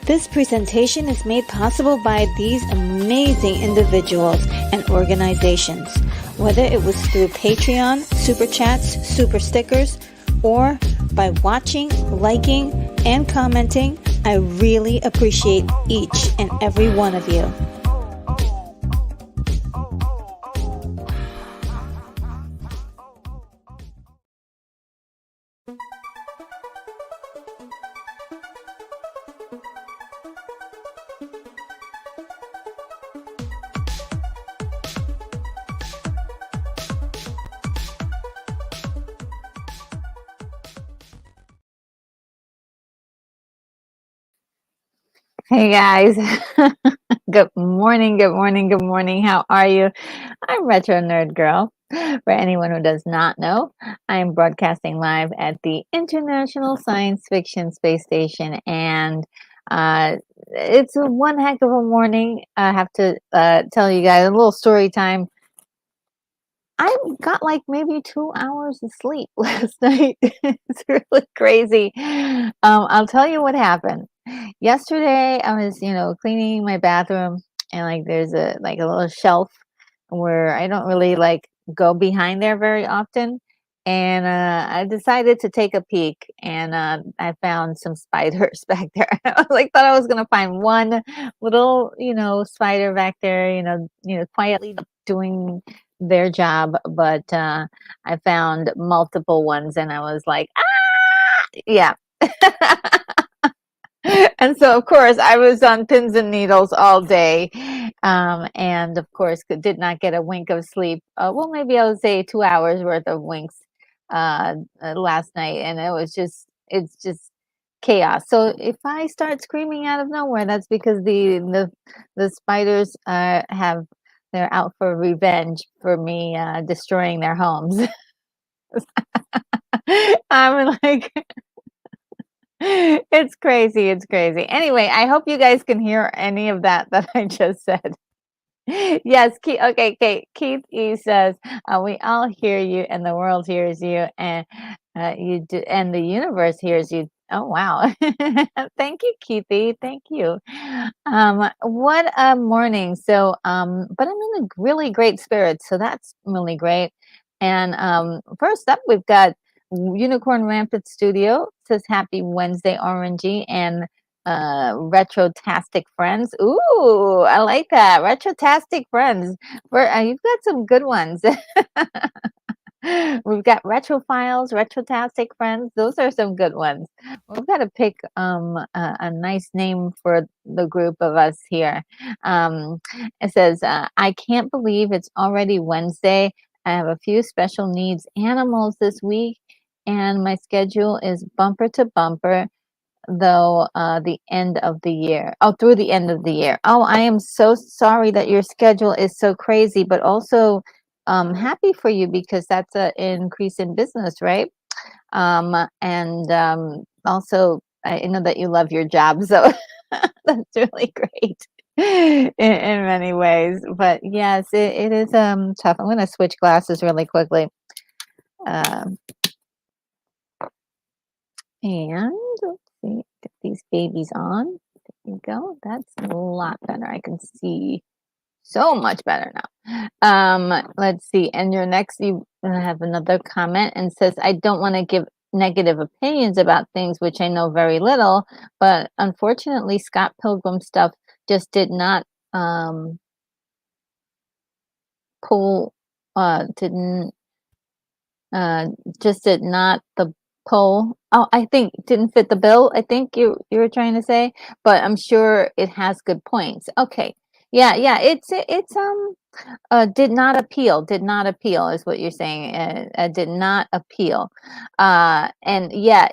This presentation is made possible by these amazing individuals and organizations, whether it was through Patreon, Super Chats, Super Stickers, or by watching, liking, and commenting. I really appreciate each and every one of you. Hey guys, good morning, good morning, good morning. How are you? I'm Retro Nerd Girl. For anyone who does not know, I am broadcasting live at the International Science Fiction Space Station, and it's one heck of a morning. I have to tell you guys a little story time. I got like maybe 2 hours of sleep last night. It's really crazy. I'll tell you what happened. Yesterday, I was, cleaning my bathroom, and like there's a little shelf where I don't really like go behind there very often. And I decided to take a peek, and I found some spiders back there. I thought I was gonna find one little, spider back there, quietly doing their job, but I found multiple ones and I was like, ah, yeah. And so, of course, I was on pins and needles all day, and of course, did not get a wink of sleep. Well, maybe I would say 2 hours worth of winks last night, and it's just chaos. So if I start screaming out of nowhere, that's because the spiders have they're out for revenge for me destroying their homes. I'm like, it's crazy. It's crazy. Anyway, I hope you guys can hear any of that I just said. Yes, okay, Keith E says, we all hear you and the world hears you and you do and the universe hears you. Oh wow. Thank you, Keithy. Thank you. What a morning. So but I'm in a really great spirit, so that's really great. And first up we've got Unicorn Rampant Studio says happy Wednesday, Orangey, and retrotastic friends. Ooh, I like that. Retrotastic friends. You've got some good ones. We've got retrophiles, retrotastic friends. Those are some good ones. We've got to pick a nice name for the group of us here. It says, I can't believe it's already Wednesday. I have a few special needs animals this week, and my schedule is bumper to bumper though the end of the year. Oh, through the end of the year. Oh, I am so sorry that your schedule is so crazy, but also happy for you because that's an increase in business, right? And also, I know that you love your job, so that's really great in many ways. But yes, it is tough. I'm going to switch glasses really quickly. Um, And let's see, get these babies on. There you go. That's a lot better. I can see so much better now. Let's see. And your next, you have another comment and says, I don't want to give negative opinions about things which I know very little, but unfortunately, Scott Pilgrim stuff just did not pull, didn't just did not the poll. Oh, I think didn't fit the bill. I think you were trying to say, but I'm sure it has good points. Okay. Yeah, yeah. It's did not appeal is what you're saying. Did not appeal. And yeah,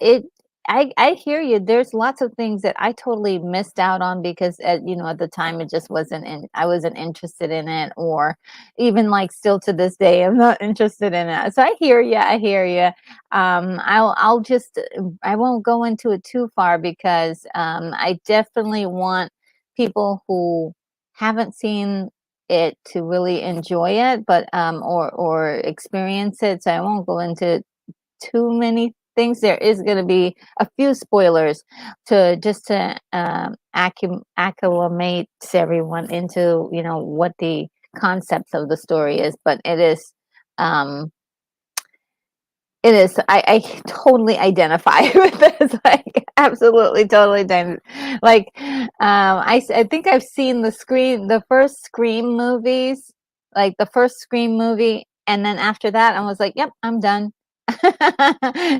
I hear you. There's lots of things that I totally missed out on because at the time it just wasn't in. I wasn't interested in it, or even like still to this day, I'm not interested in it. So I hear you. I hear you. I'll just I won't go into it too far because I definitely want people who haven't seen it to really enjoy it, but or experience it. So I won't go into too many things. There is going to be a few spoilers to acclimate everyone into what the concepts of the story is. But um I totally identify with this, like absolutely totally like I think I've seen the first Scream movies, like the first Scream movie, and then after that I was like, yep, I'm done.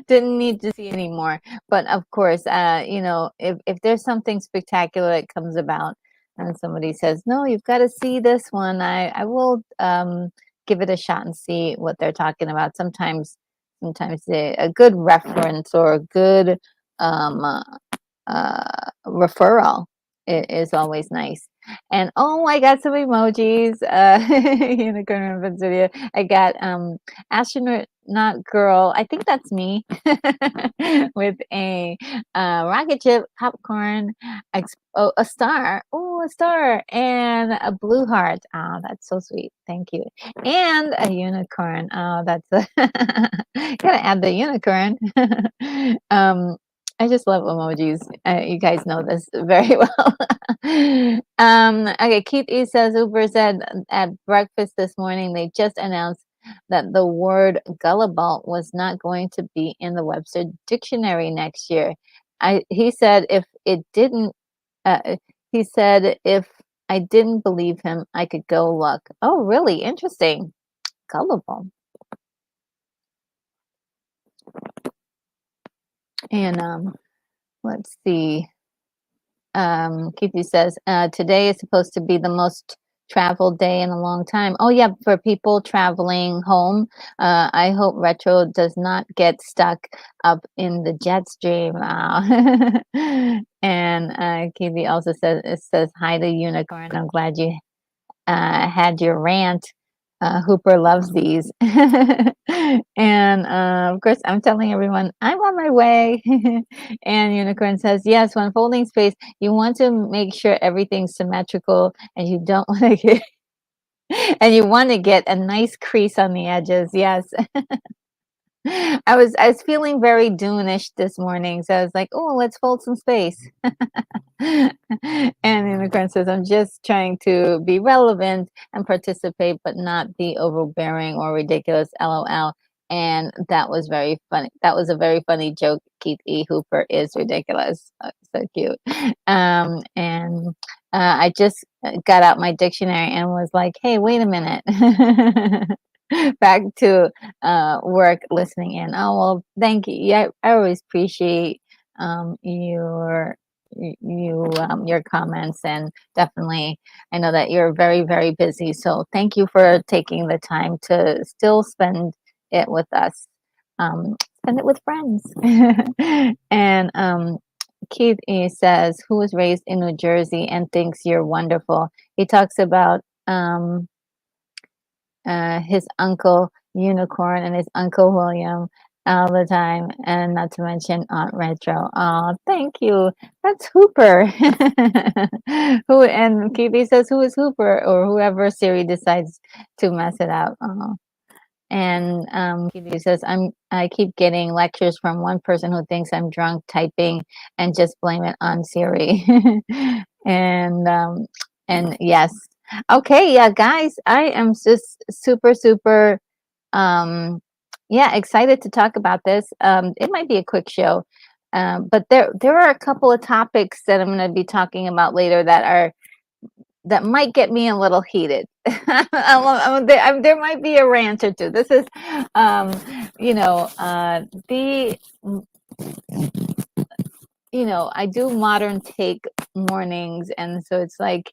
Didn't need to see anymore. But of course, if there's something spectacular that comes about and somebody says, no, you've got to see this one, I will give it a shot and see what they're talking about. Sometimes a good reference or a good um, referral is always nice. And oh, I got some emojis. Unicorn Rampant Video. I got astronaut not girl. I think that's me with a rocket ship, popcorn, a star. Oh, a star and a blue heart. Oh, that's so sweet. Thank you. And a unicorn. Oh, that's gotta add the unicorn. I just love emojis. You guys know this very well. Okay, Keith E says Uber said at breakfast this morning they just announced that the word gullible was not going to be in the Webster dictionary next year. He said if it didn't, uh, he said if I didn't believe him. I could go look. Oh, really? Interesting. Gullible. And let's see. Keithy says, today is supposed to be the most traveled day in a long time. Oh, yeah, for people traveling home, I hope Retro does not get stuck up in the jet stream. Wow. And Keithy also says, it says, hi to Unicorn. I'm glad you had your rant. Hooper loves these. And of course, I'm telling everyone I'm on my way. And Unicorn says, yes, when folding space, you want to make sure everything's symmetrical and you don't want to get. And you want to get a nice crease on the edges. Yes. I was feeling very Dune-ish this morning, so I was like, oh, let's fold some space. And Unicorn says, I'm just trying to be relevant and participate, but not be overbearing or ridiculous. LOL. And that was very funny. That was a very funny joke. Keith E. Hooper is ridiculous. So cute. And I just got out my dictionary and was like, hey, wait a minute. Back to work listening in. Oh, well, thank you. Yeah, I always appreciate your your comments, and definitely I know that you're very, very busy, so thank you for taking the time to still spend it with us. Spend it with friends. And Keith E says, who was raised in New Jersey and thinks you're wonderful. He talks about his uncle Unicorn and his uncle William all the time, and not to mention Aunt Retro. Oh, thank you. That's Hooper. Who and Keithy says, who is Hooper, or whoever Siri decides to mess it up. Oh. And Keithy says, I keep getting lectures from one person who thinks I'm drunk typing and just blame it on Siri. And yes. Okay, yeah, guys, I am just super, super yeah, excited to talk about this. It might be a quick show. But there are a couple of topics that I'm going to be talking about later that might get me a little heated. There might be a rant or two. This is, I do modern take mornings, and so it's like,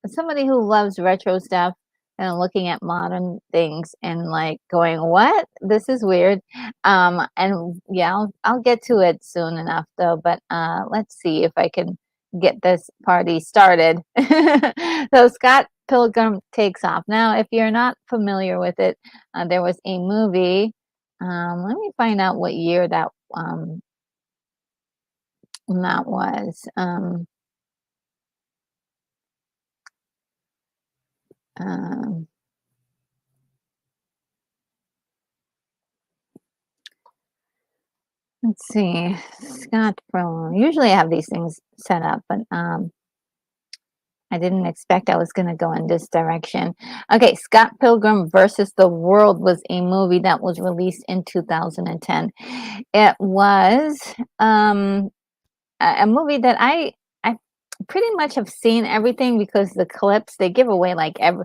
somebody who loves retro stuff and looking at modern things and like going, what? This is weird. And yeah, I'll get to it soon enough though, but let's see if I can get this party started. So Scott Pilgrim takes off. Now, if you're not familiar with it, there was a movie. Let me find out what year that was. Um, Let's see, Scott Pilgrim. Usually I have these things set up, but I didn't expect I was going to go in this direction. Okay, Scott Pilgrim versus the World was a movie that was released in 2010. It was a movie that I pretty much have seen everything, because the clips they give away like I've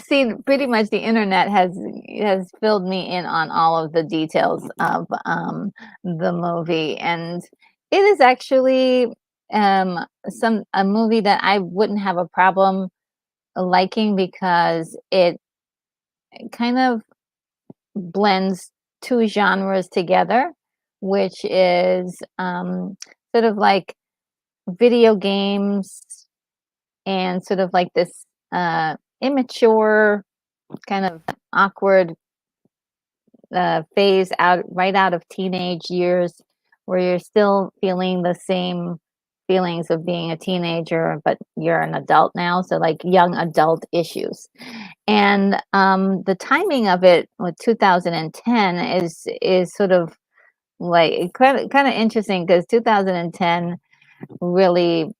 seen pretty much, the internet has filled me in on all of the details of the movie, and it is actually a movie that I wouldn't have a problem liking, because it kind of blends two genres together, which is sort of like video games and sort of like this immature, kind of awkward phase right out of teenage years, where you're still feeling the same feelings of being a teenager, but you're an adult now, so like young adult issues. And the timing of it with 2010 is sort of like kind of interesting, because 2010 really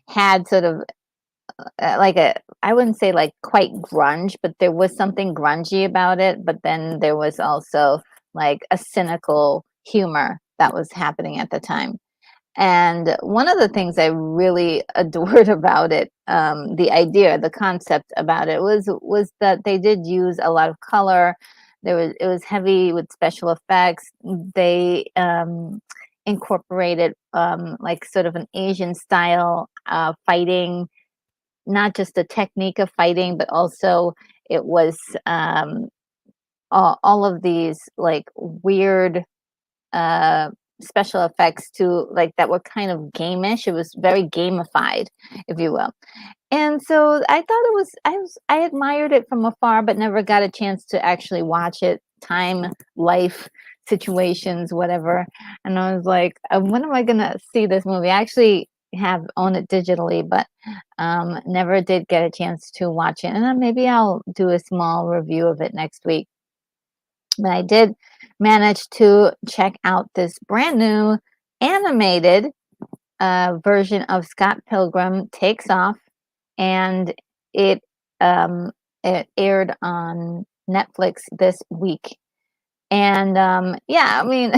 had sort of like I wouldn't say like quite grunge, but there was something grungy about it. But then there was also like a cynical humor that was happening at the time. And one of the things I really adored about it, the idea, the concept about it was that they did use a lot of color. It was heavy with special effects. They incorporated like sort of an Asian style fighting, not just the technique of fighting, but also it was all of these like weird uh special effects to like that were kind of gamish. It was very gamified, if you will. And so I thought I admired it from afar, but never got a chance to actually watch it. Time, life, situations, whatever. And I was like, when am I gonna see this movie? I actually have owned it digitally, but never did get a chance to watch it. And then maybe I'll do a small review of it next week. But I did manage to check out this brand new animated version of Scott Pilgrim Takes Off, and it it aired on Netflix this week. And yeah, I mean,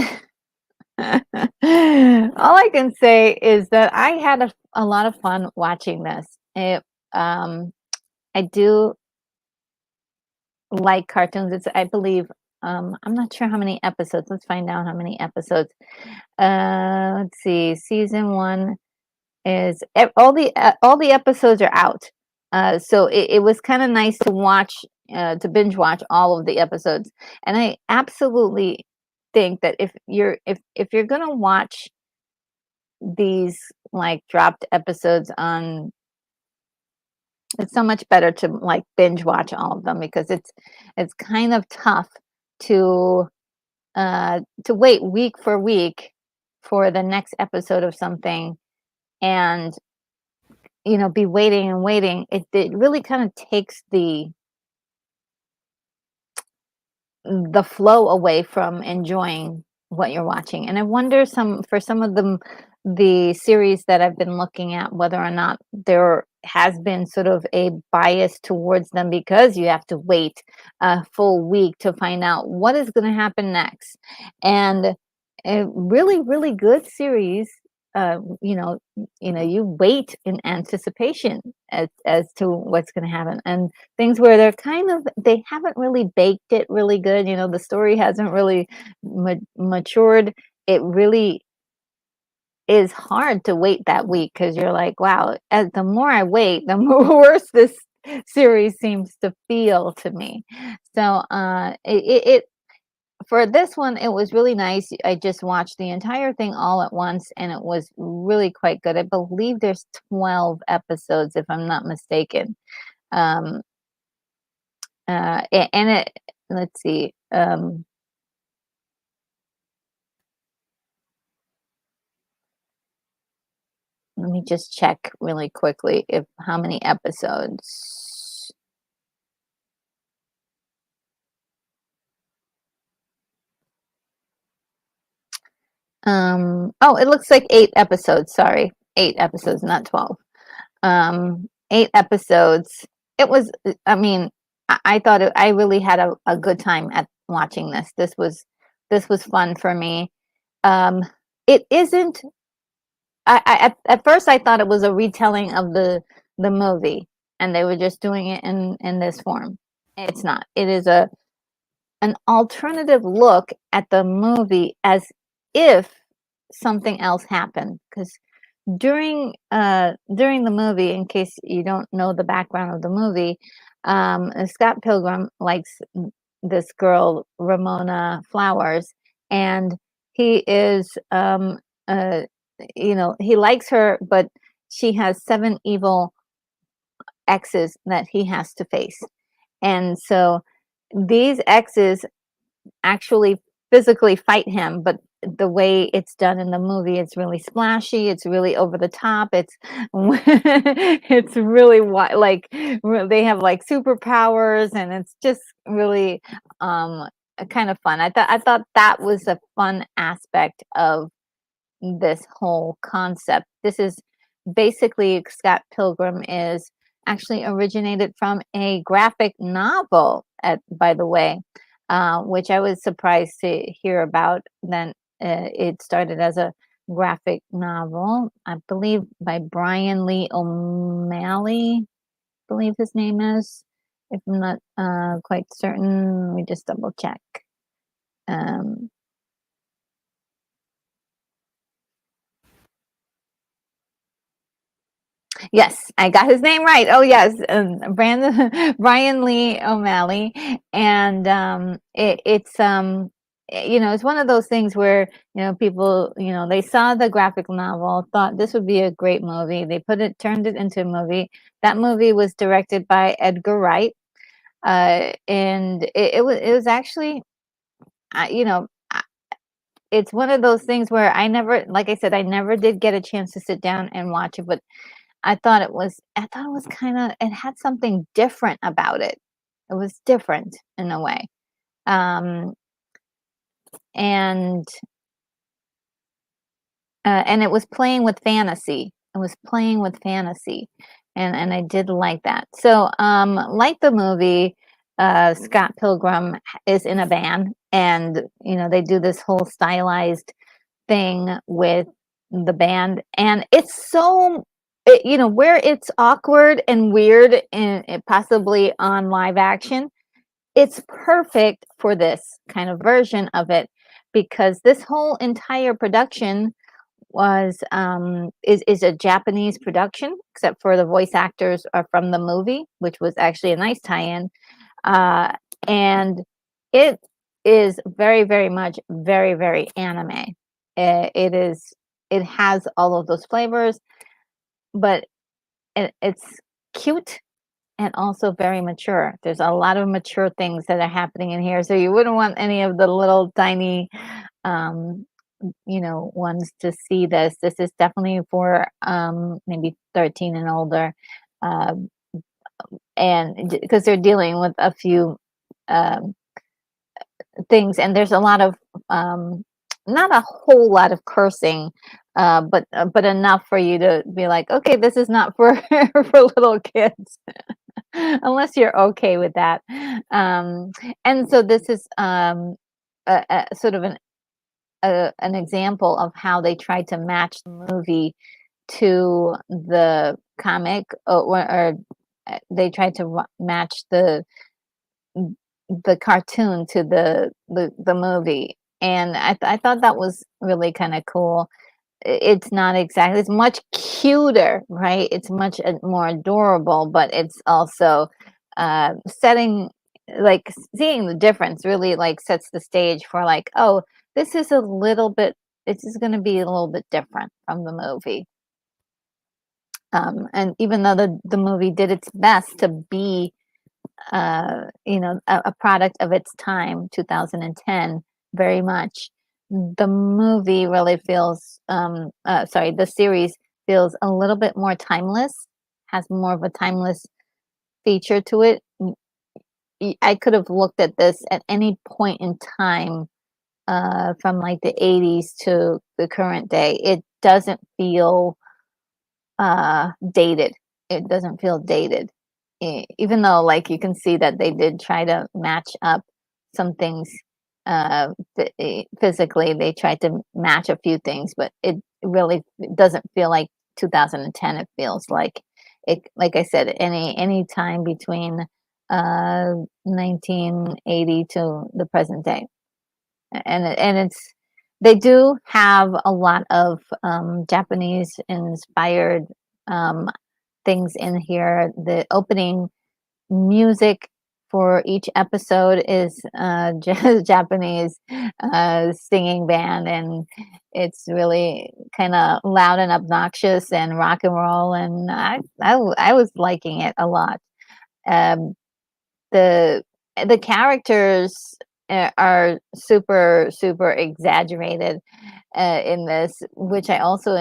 all I can say is that I had a lot of fun watching this. Um, I do like cartoons. It's, I believe, I'm not sure how many episodes. Let's find out how many episodes. Let's see. Season one is all the episodes are out. So it was kind of nice to watch, to binge watch all of the episodes. And I absolutely think that if you're gonna watch these like dropped episodes on, it's so much better to like binge watch all of them, because it's kind of tough to wait week for week for the next episode of something, and be waiting and waiting. It really kind of takes the flow away from enjoying what you're watching. And I wonder some of the series that I've been looking at, whether or not there has been sort of a bias towards them, because you have to wait a full week to find out what is going to happen next. And a really, really good series, uh, you know, you wait in anticipation as to what's going to happen. And things where they haven't really baked it really good, the story hasn't really matured. It really is hard to wait that week, because you're like, wow, as the more I wait, the more worse this series seems to feel to me. So it for this one, it was really nice. I just watched the entire thing all at once, and it was really quite good. I believe there's 12 episodes, if I'm not mistaken. Um, and it, let's see. Let me just check really quickly if how many episodes. Oh, it looks like 8 episodes. Sorry, 8 episodes, not 12. 8 episodes. It was. I mean, I thought I really had a good time at watching this. This was fun for me. Um, it isn't. At first I thought it was a retelling of the movie, and they were just doing it in this form. It's not. It is an alternative look at the movie, as if something else happened. Because during the movie, in case you don't know the background of the movie, Scott Pilgrim likes this girl Ramona Flowers, and he is uh he likes her, but she has seven evil exes that he has to face. And so these exes actually physically fight him, but the way it's done in the movie, it's really splashy, it's really over the top, it's it's really like they have like superpowers, and it's just really um kind of fun. I thought that was a fun aspect of this whole concept. This is basically, Scott Pilgrim is actually originated from a graphic novel, by the way, which I was surprised to hear about. Then it started as graphic novel, I believe by Brian Lee O'Malley, I believe his name is. If I'm not quite certain, let me just double check. Um, Yes, I got his name right. Oh yes, Brandon Brian Lee O'Malley, and it's one of those things where people they saw the graphic novel, thought this would be a great movie. They turned it into a movie. That movie was directed by Edgar Wright, and it was actually, uh, you know. I- It's one of those things where like I said, I never did get a chance to sit down and watch it, but I thought it was kinda it had something different about it. It was different in a way. Um, and and it was playing with fantasy. It was playing with fantasy, and I did like that. So, like the movie, Scott Pilgrim is in a band, and, they do this whole stylized thing with the band, and it's where it's awkward and weird and possibly on live action, it's perfect for this kind of version of it, because this whole entire production is a Japanese production, except for the voice actors are from the movie, which was actually a nice tie-in. uh, and it is very, very much very, very anime. It has all of those flavors, but it's cute and also very mature. There's a lot of mature things that are happening in here, so you wouldn't want any of the little tiny um, ones to see this. This is definitely for maybe 13 and older, uh, and because they're dealing with a few um, things, and there's a lot of not a whole lot of cursing, but enough for you to be like, okay, this is not for for little kids, unless you're okay with that. Um, and so this is a sort of an example of how they tried to match the movie to the comic, or they tried to match the cartoon to the movie, and I thought that was really kind of cool. It's not exactly, it's much cuter, right? It's much more adorable, but it's also setting, like, seeing the difference really like sets the stage for, like, oh, this is a little bit, this is going to be a little bit different from the movie. And even though the movie did its best to be a product of its time, 2010, very much. The movie really feels, sorry, the series feels a little bit more timeless, has more of a timeless feature to it. I could have looked at this at any point in time, from like the 80s to the current day. It doesn't feel dated. It doesn't feel dated. Even though, like, you can see that they did try to match up some things, physically. They tried to match a few things, but it really doesn't feel like 2010. It feels like it, like I said, any time between 1980 to the present day. And it's, they do have a lot of Japanese inspired um, things in here. The opening music for each episode is Japanese singing band, and it's really kind of loud and obnoxious and rock and roll, and I was liking it a lot. Um, the the characters are super, super exaggerated in this, which I also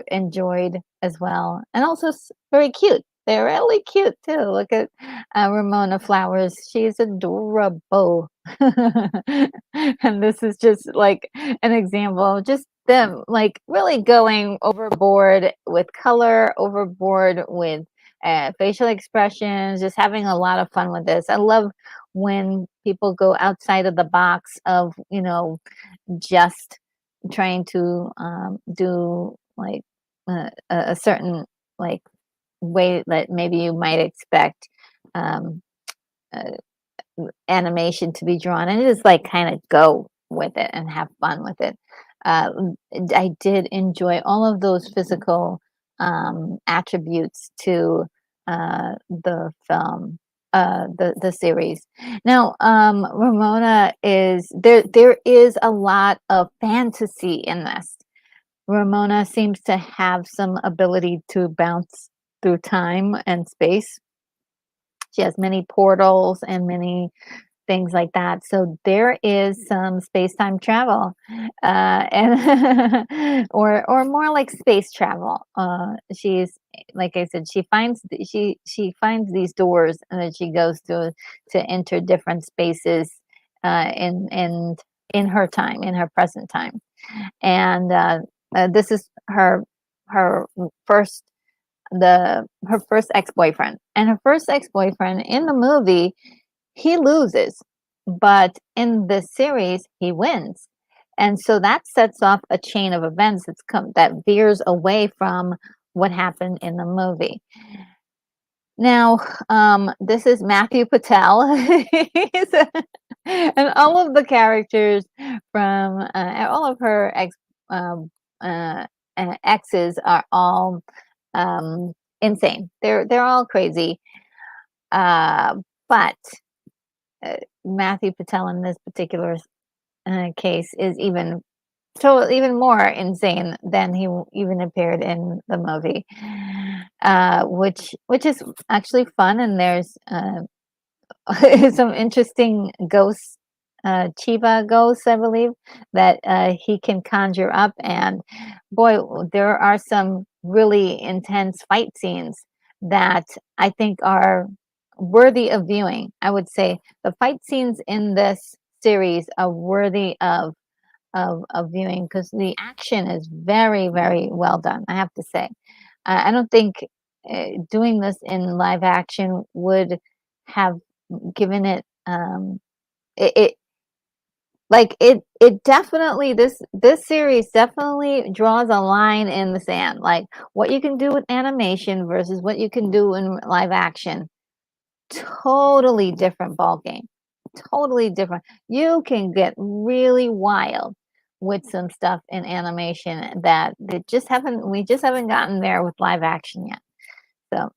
enjoyed as well, and also very cute. They're really cute too. Look at Ramona Flowers; she's adorable. And this is just like an example of just them, like, really going overboard with color, overboard with facial expressions, just having a lot of fun with this. I love when people go outside of the box of just trying to do like a certain like way that maybe you might expect um, uh, animation to be drawn, and just like kind of go with it and have fun with it. Uh, I did enjoy all of those physical attributes to the film, the series. Now, Ramona is there. There is a lot of fantasy in this. Ramona seems to have some ability to bounce through time and space. She has many portals and many things like that. So there is some space-time travel, and or more like space travel. She's like I said, she finds these doors, and then she goes to enter different spaces in her time, in her present time. And this is her first her first ex-boyfriend, and her first ex-boyfriend in the movie, he loses, but in the series he wins. And so that sets off a chain of events that veers away from what happened in the movie. Now, this is Matthew Patel. And all of the characters from all of her um, uh, exes are all insane. They're all crazy. But Matthew Patel in this particular case is even more insane than he even appeared in the movie, which is actually fun. And there's some interesting ghosts, Chiba ghosts, I believe, that he can conjure up. And boy, there are some really intense fight scenes that I think are worthy of viewing. I would say the fight scenes in this series are worthy of viewing, because the action is very, very well done, I have to say. I don't think doing this in live action would have given it it it definitely, this series definitely draws a line in the sand, like what you can do with animation versus what you can do in live action. Totally different ball game. Totally different. You can get really wild with some stuff in animation that just haven't we just haven't gotten there with live action yet. So,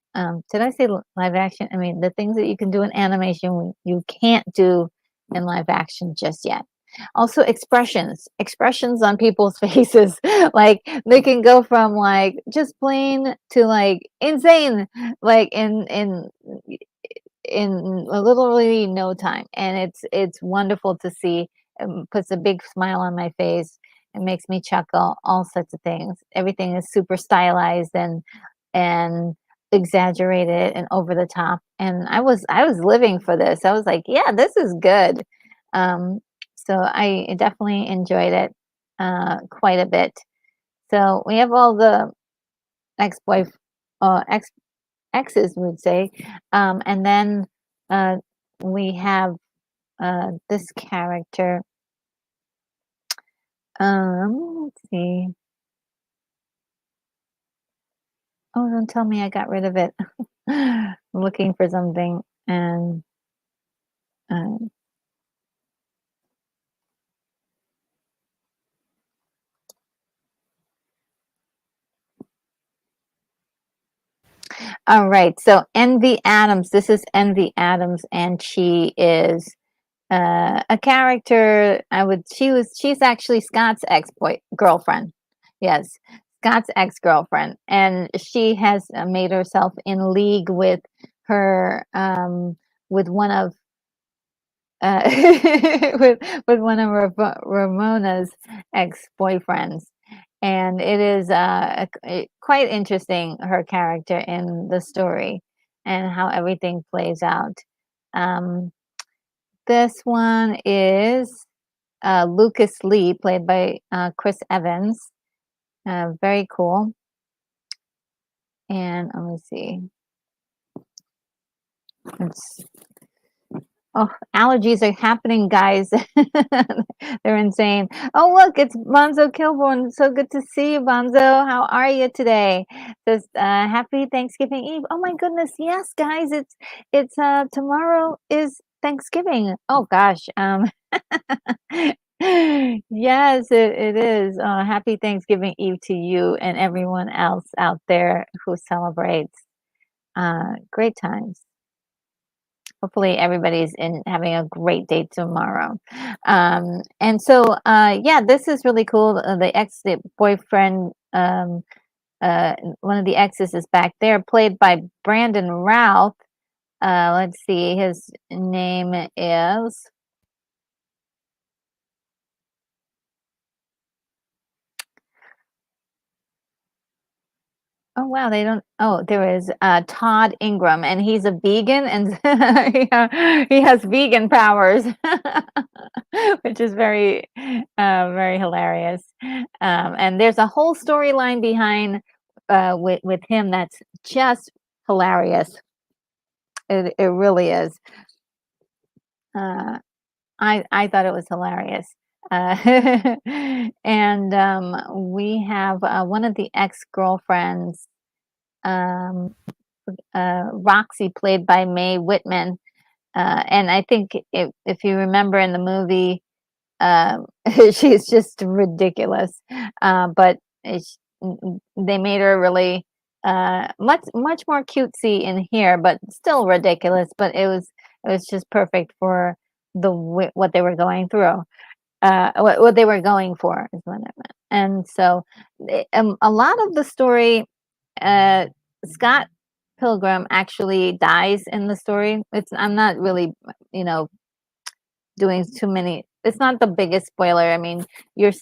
did I say live action? I mean, the things that you can do in animation, you can't do in live action just yet. Also, expressions on people's faces, like they can go from like just plain to like insane, like in literally no time. And it's wonderful to see. Puts a big smile on my face. It makes me chuckle. All sorts of things. Everything is super stylized and exaggerated and over the top. And I was living for this. I was like, yeah, this is good. Um, so I definitely enjoyed it quite a bit. So we have all the ex-wife, ex exes, would say, and then uh, we have this character. Let's see. Oh, don't tell me I got rid of it. I'm looking for something, and uh, all right. So Envy Adams. This is Envy Adams, and she is a character. She's actually Scott's ex-boy girlfriend. Yes, Scott's ex-girlfriend, and she has made herself in league with her with one of uh, with one of Ramona's ex-boyfriends. And it is quite interesting, her character in the story and how everything plays out. Um, this one is Lucas Lee, played by Chris Evans. Very cool. And let me see. It's, Oh, allergies are happening, guys. They're insane. Oh, look, it's Bonzo Kilborn. So good to see you, Bonzo. How are you today? Says happy Thanksgiving Eve. Oh my goodness, yes, guys. It's tomorrow is Thanksgiving. Oh gosh. Yes, it is. Happy Thanksgiving Eve to you and everyone else out there who celebrates. Great times. Hopefully everybody's in having a great day tomorrow. And so yeah, this is really cool. The boyfriend, one of the exes is back there, played by Brandon Routh. Let's see, his name is. Oh wow, they don't. Oh, there is Todd Ingram, and he's a vegan, and he has vegan powers, which is very hilarious. And there's a whole storyline behind with him that's just hilarious. It really is. I thought it was hilarious. Uh, and we have one of the ex-girlfriends, um, Roxy, played by Mae Whitman. And I think if you remember in the movie, um, she's just ridiculous. But they made her really much more cutesy in here, but still ridiculous. But it was just perfect for what they were going through. What they were going for is what I meant. And so a lot of the story, uh, Scott Pilgrim actually dies in the story. I'm not really, you know, doing too many. It's not the biggest spoiler. I mean, you've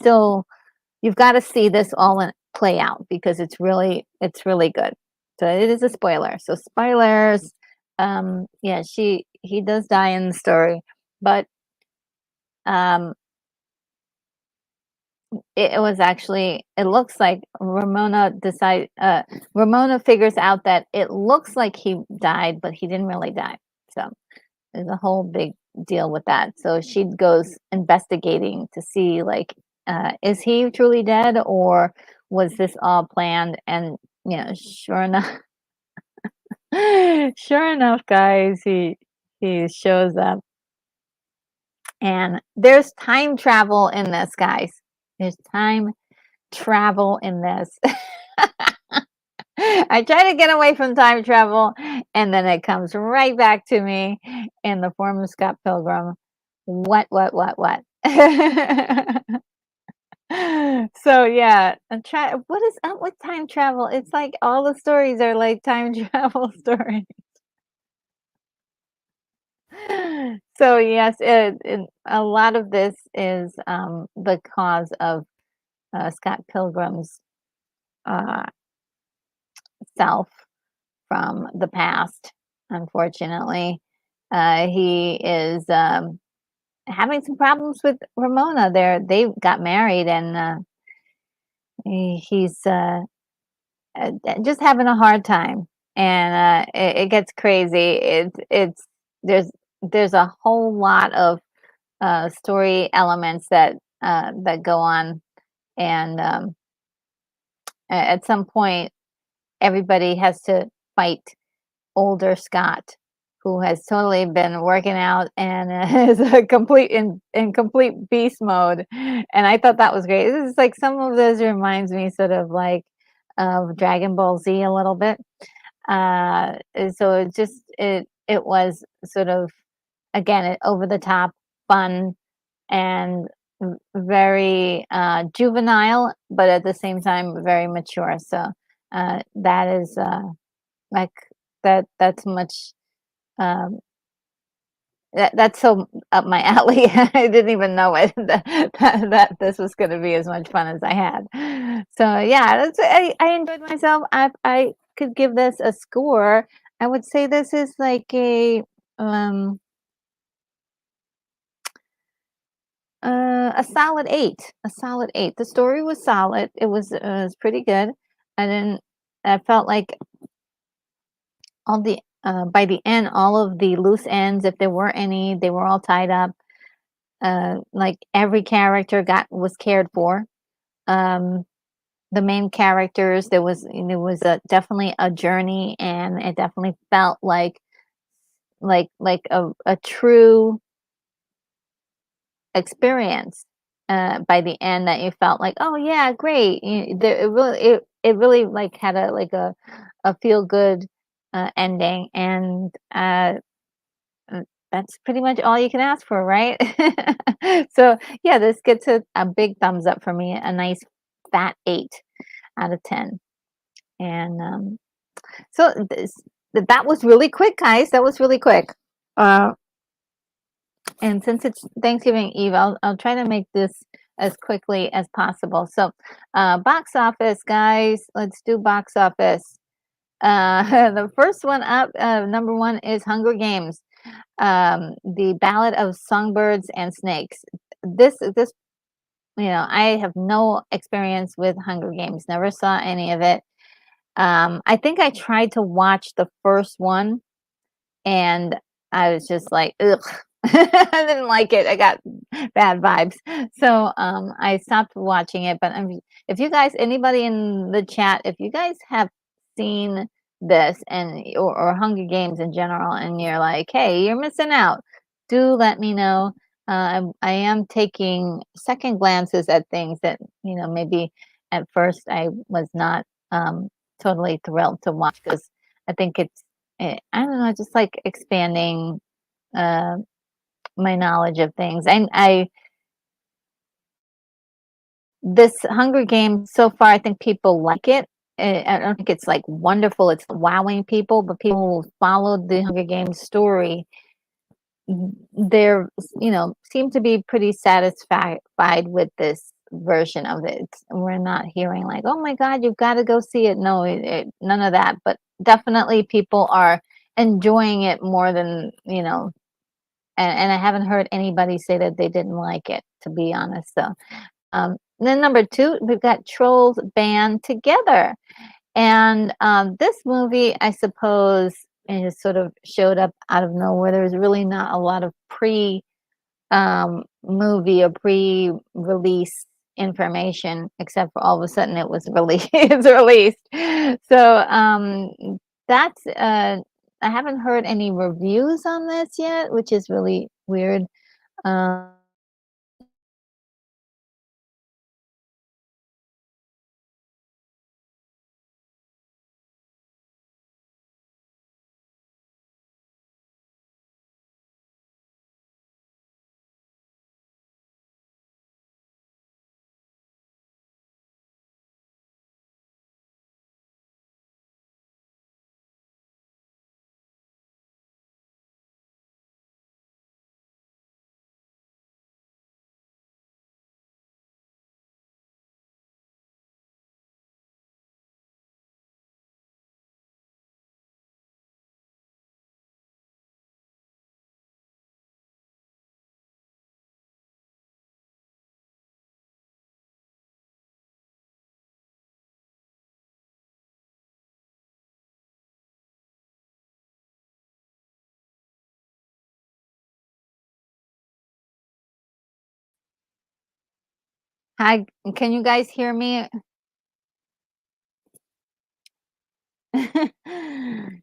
got to see this all play out because it's really good. So it is a spoiler. So spoilers. Yeah, he does die in the story, but um it was actually, it looks like Ramona figures out that it looks like he died, but he didn't really die. So there's a whole big deal with that. So she goes investigating to see, like, is he truly dead, or was this all planned? And sure enough, sure enough, guys, he shows up, and there's time travel in this, guys. There's time travel in this. I try to get away from time travel, and then it comes right back to me in the form of Scott Pilgrim. What? So yeah, what is up with time travel? It's like all the stories are like time travel stories. So yes, a lot of this is because of Scott Pilgrim's uh, self from the past. Unfortunately, he is having some problems with Ramona. They got married, and he's just having a hard time, and it gets crazy. There's there's a whole lot of story elements that go on, and at some point, everybody has to fight older Scott, who has totally been working out and is a complete beast mode. And I thought that was great. This is like, some of this reminds me sort of like of Dragon Ball Z a little bit. And so it was sort of, again, over the top, fun, and very juvenile, but at the same time very mature. So that is like that's much um, that's so up my alley. I didn't even know it that this was going to be as much fun as I had. So yeah, I enjoyed myself. I could give this a score. I would say this is like um a solid 8. A solid 8. The story was solid. It was pretty good. I didn't. I felt like all the by the end, all of the loose ends, if there were any, they were all tied up. Like every character got was cared for. Um, the main characters, there was a definitely a journey, and it definitely felt like a true experience by the end, that you felt like, oh yeah, great. It really like had a feel good ending, and that's pretty much all you can ask for, right? So yeah, this gets a big thumbs up for me, a nice fat 8 out of 10. And so that was really quick, guys. That was really quick. Uh, and since it's Thanksgiving Eve, I'll try to make this as quickly as possible. So, box office, guys, let's do box office. The first one up, number one, is Hunger Games, the Ballad of Songbirds and Snakes. This, I have no experience with Hunger Games. Never saw any of it. I think I tried to watch the first one, and I was just like, ugh. I didn't like it. I got bad vibes. So I stopped watching it. But if you guys, anybody in the chat, if you guys have seen this, or Hunger Games in general, and you're like, hey, you're missing out, do let me know. I am taking second glances at things that, maybe at first I was not totally thrilled to watch, because I think I don't know, just like expanding uh, my knowledge of things. This Hunger Games so far, I think people like it. I don't think it's like wonderful. It's wowing people, but people who followed the Hunger Games story, they're seem to be pretty satisfied with this version of it. We're not hearing like, oh my God, you've got to go see it. No, none of that. But definitely people are enjoying it more than, and I haven't heard anybody say that they didn't like it, to be honest. So, then number two, we've got Trolls Band Together. And this movie, I suppose, it just sort of showed up out of nowhere. There's really not a lot of movie or pre-release information, except for all of a sudden it was released. It's released. So that's I haven't heard any reviews on this yet, which is really weird. Um, Hi, can you guys hear me?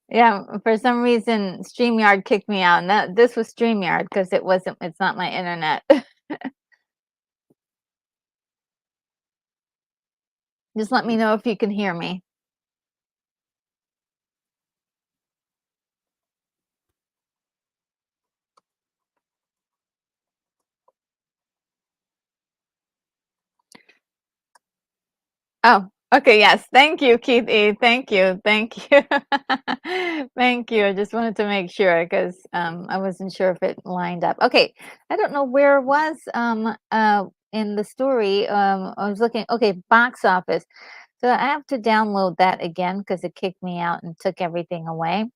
Yeah, for some reason, StreamYard kicked me out, and this was StreamYard, because it's not my internet. Just let me know if you can hear me. Oh, okay, yes. Thank you, Keith E. Thank you. Thank you. Thank you. I just wanted to make sure, because I wasn't sure if it lined up. Okay. I don't know where it was in the story. I was looking, okay, box office. So I have to download that again, because it kicked me out and took everything away.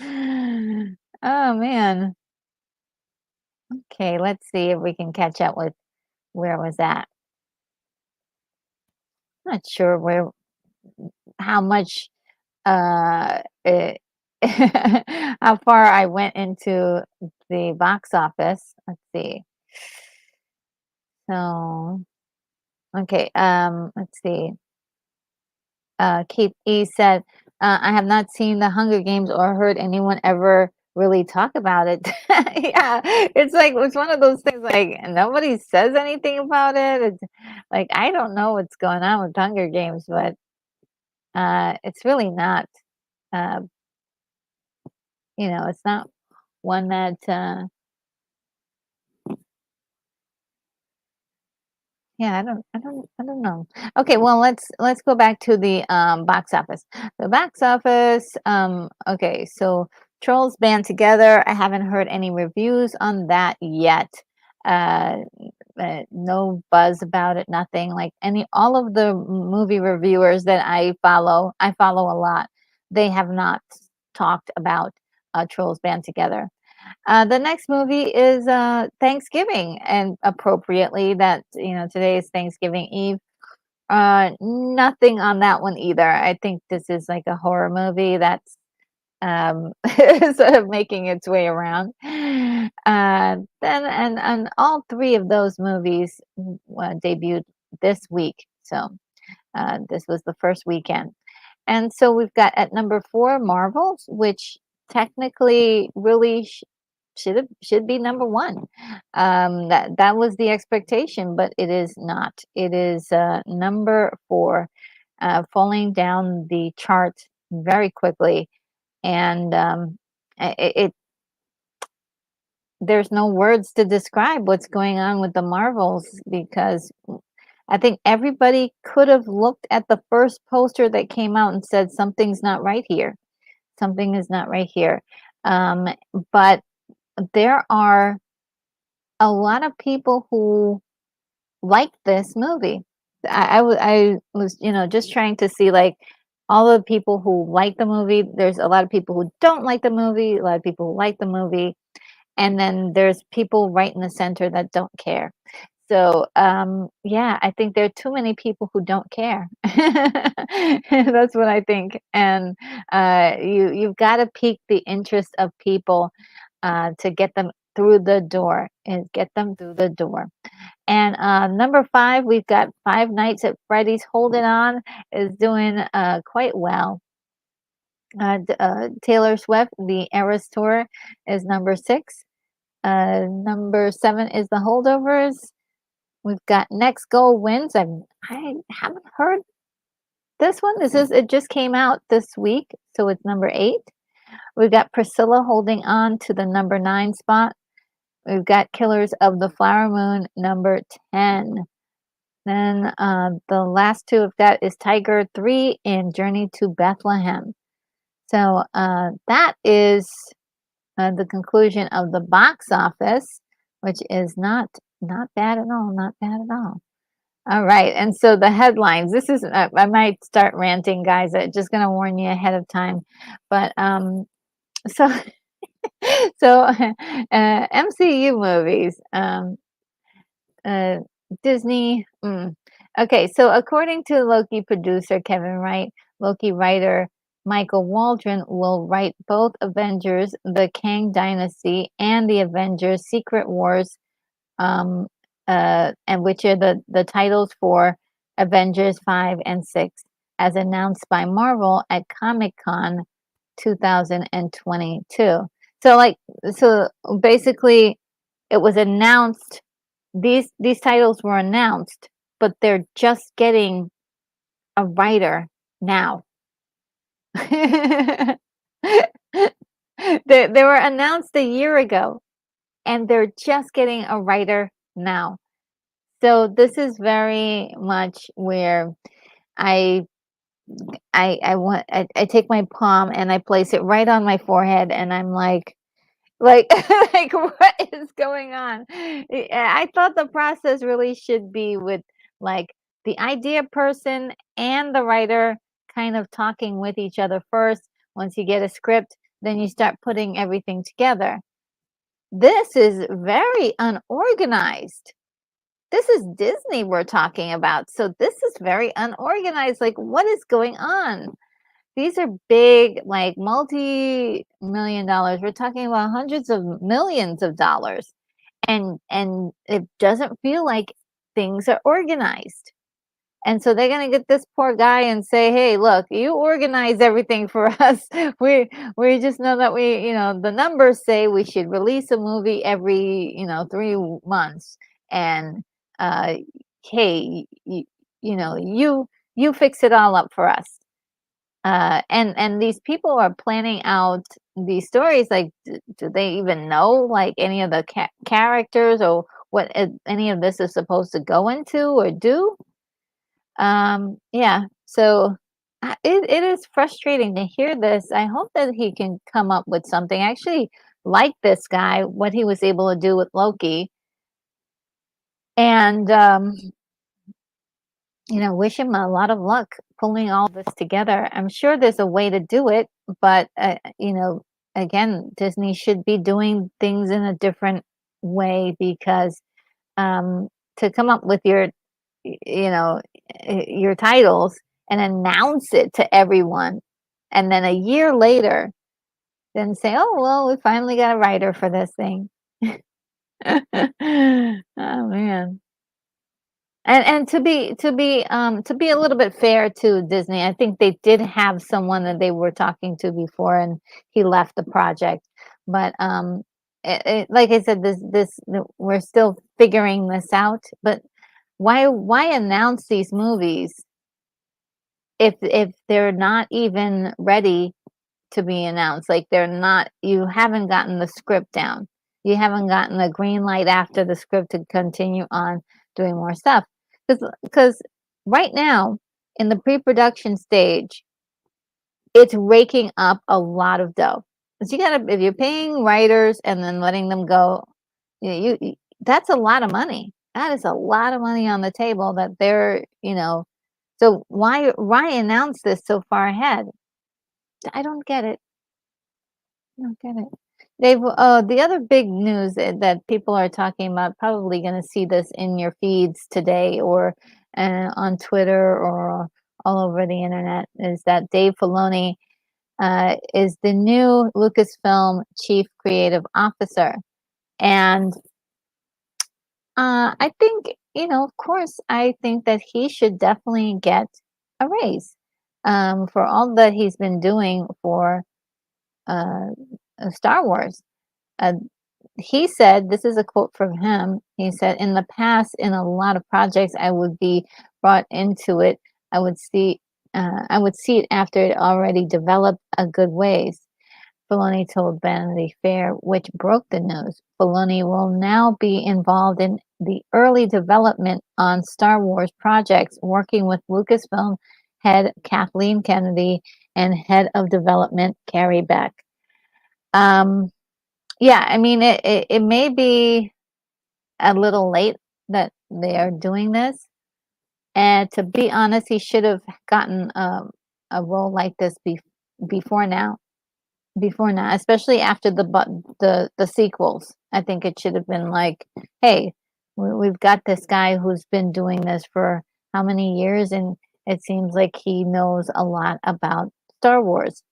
Oh man. Okay, let's see if we can catch up with where it was at. Not sure how much how far I went into the box office. Let's see. So, okay, let's see. Keith E said, I have not seen the Hunger Games or heard anyone ever really talk about it. Yeah, it's like it's one of those things like nobody says anything about it. It's like I don't know what's going on with Hunger Games, but it's really not uh, it's not one that yeah, I don't know. Okay, well, let's go back to the box office. The box office, okay, so Trolls Band Together. I haven't heard any reviews on that yet. Uh, no buzz about it, nothing. Like all of the movie reviewers that I follow a lot. They have not talked about Trolls Band Together. The next movie is Thanksgiving, and appropriately, that today is Thanksgiving Eve. Nothing on that one either. I think this is like a horror movie that's sort of making its way around. Then and all three of those movies debuted this week, so this was the first weekend. And so we've got at number 4 Marvels, which technically really should be number 1. That was the expectation, but it is not. It is number 4, falling down the chart very quickly, and it there's no words to describe what's going on with the Marvels, because I think everybody could have looked at the first poster that came out and said something's not right here. Something is not right here. Um, but there are a lot of people who like this movie. I was just trying to see like all the people who like the movie. There's a lot of people who don't like the movie, a lot of people who like the movie, and then there's people right in the center that don't care. So, yeah, I think there are too many people who don't care. That's what I think. And you've got to pique the interest of people to get them through the door and get them through the door. And number 5, we've got Five Nights at Freddy's. Holding On is doing quite well. Taylor Swift, the Eras Tour, is number 6. Number 7 is The Holdovers. We've got Next Goal Wins. I haven't heard this one. It just came out this week, so it's number 8. We've got Priscilla holding on to the number 9 spot. We've got Killers of the Flower Moon, number 10. Then the last 2 I've got is Tiger 3 and Journey to Bethlehem. So that is the conclusion of the box office, which is not bad at all. Not bad at all. All right, and so the headlines. This is I might start ranting, guys. I'm just gonna warn you ahead of time. But so so MCU movies. Uh, Disney. Okay, so according to Loki producer Kevin Wright, Loki writer Michael Waldron will write both Avengers: The Kang Dynasty and the Avengers: Secret Wars, and which are the titles for Avengers 5 and 6, as announced by Marvel at Comic-Con 2022. So basically, it was announced. These titles were announced, but they're just getting a writer now. they were announced a year ago, and they're just getting a writer now. So this is very much where I I take my palm and I place it right on my forehead, and I'm like like what is going on? I thought the process really should be with like the idea person and the writer kind of talking with each other first. Once you get a script, then you start putting everything together. This is very unorganized. This is Disney we're talking about. So this is very unorganized. Like, what is going on? these are big, like multi-million dollars. We're talking about hundreds of millions of dollars, and it doesn't feel like things are organized. And so they're gonna get this poor guy and say, "Hey, look, you organize everything for us. We just know that the numbers say we should release a movie every 3 months, and uh, hey, you fix it all up for us." And these people are planning out these stories. Like, do they even know like any of the characters or what any of this is supposed to go into or do? Yeah, so it is frustrating to hear this. I hope that he can come up with something. I actually like this guy, what he was able to do with Loki, and wish him a lot of luck pulling all this together. I'm sure there's a way to do it, but again, Disney should be doing things in a different way because um, to come up with your titles and announce it to everyone, and then a year later, then say, "Oh well, we finally got a writer for this thing." Oh man. And to be a little bit fair to Disney, I think they did have someone that they were talking to before, and he left the project. But like I said, we're still figuring this out. But why announce these movies if they're not even ready to be announced? Like you haven't gotten the script down. You haven't gotten the green light after the script to continue on doing more stuff. Because right now, in the pre-production stage, it's raking up a lot of dough. 'Cause if you're paying writers and then letting them go, that's a lot of money. That is a lot of money on the table that so why announce this so far ahead? I don't get it. I don't get it. The other big news that people are talking about, probably going to see this in your feeds today or on Twitter or all over the internet, is that Dave Filoni is the new Lucasfilm chief creative officer. And I think, of course, I think that he should definitely get a raise for all that he's been doing for uh, Star Wars. Uh, he said, this is a quote from him. He said, "In the past, in a lot of projects, I would be brought into it. I would see, I would see it after it already developed a good ways." Filoni told Vanity Fair, which broke the news. Filoni will now be involved in the early development on Star Wars projects, working with Lucasfilm head Kathleen Kennedy and head of development Carrie Beck. Yeah, I mean, it may be a little late that they are doing this. And to be honest, he should have gotten a role like this before now. Before now, especially after the sequels. I think it should have been like, hey, we've got this guy who's been doing this for how many years, and it seems like he knows a lot about Star Wars.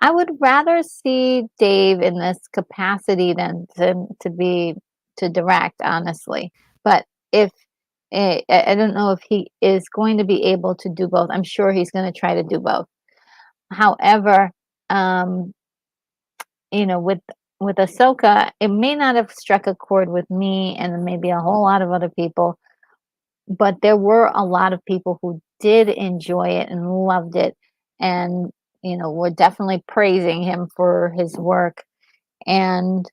I would rather see Dave in this capacity than to direct, honestly. But if I don't know if he is going to be able to do both. I'm sure he's going to try to do both. However, um, with Ahsoka, it may not have struck a chord with me and maybe a whole lot of other people, but there were a lot of people who did enjoy it and loved it, and were definitely praising him for his work. And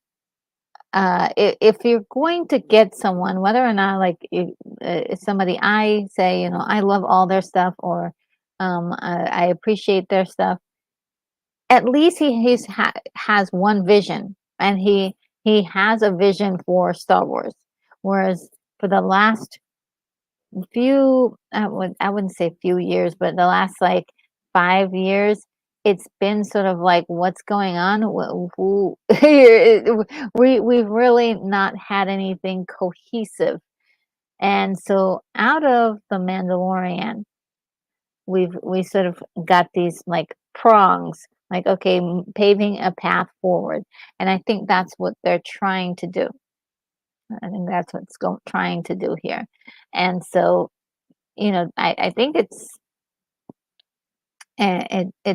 if you're going to get someone, whether or not like if somebody, I say, I love all their stuff, or I appreciate their stuff, at least has one vision, and he has a vision for Star Wars. Whereas for the last few, I wouldn't say few years, but the last like 5 years, it's been sort of like, what's going on? We've really not had anything cohesive. And so out of The Mandalorian, we sort of got these like prongs, like, okay, paving a path forward. And I think that's what they're trying to do. I think that's what's trying to do here. And so, I think it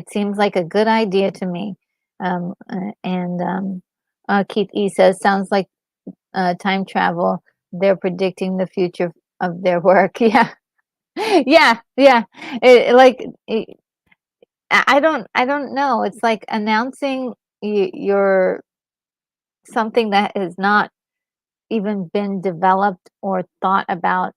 seems like a good idea to me. And Keith E says, sounds like time travel. They're predicting the future of their work. Yeah, yeah, yeah. Like I don't know. It's like announcing your something that has not even been developed or thought about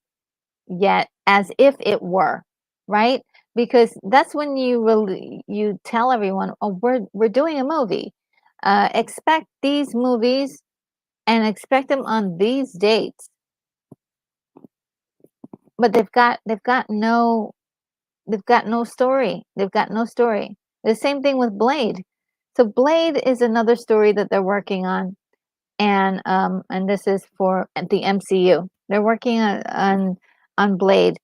yet, as if it were, right? Because that's when you tell everyone, oh, we're doing a movie. Expect these movies and expect them on these dates. But they've got no story. They've got no story. The same thing with Blade. So Blade is another story that they're working on, and this is for the MCU. They're working on Blade.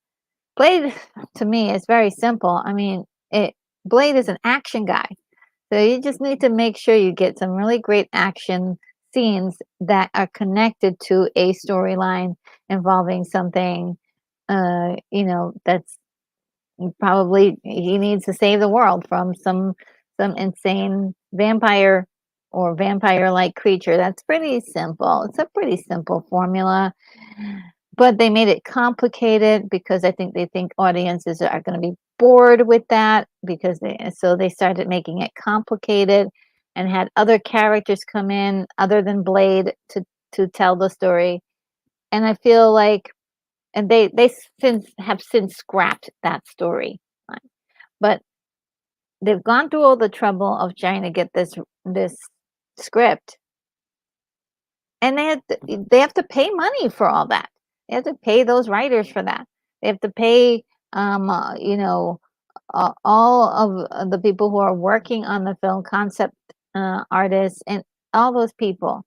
Blade to me is very simple. I mean, Blade is an action guy. So you just need to make sure you get some really great action scenes that are connected to a storyline involving something that's probably he needs to save the world from some insane vampire or vampire-like creature. That's pretty simple. It's a pretty simple formula, but they made it complicated because I think they think audiences are going to be bored with that because they started making it complicated and had other characters come in other than Blade to tell the story. And I feel like and they since scrapped that story. But they've gone through all the trouble of trying to get this script, and they have to pay money for all that. They have to pay those writers for that. They have to pay, all of the people who are working on the film, concept artists, and all those people,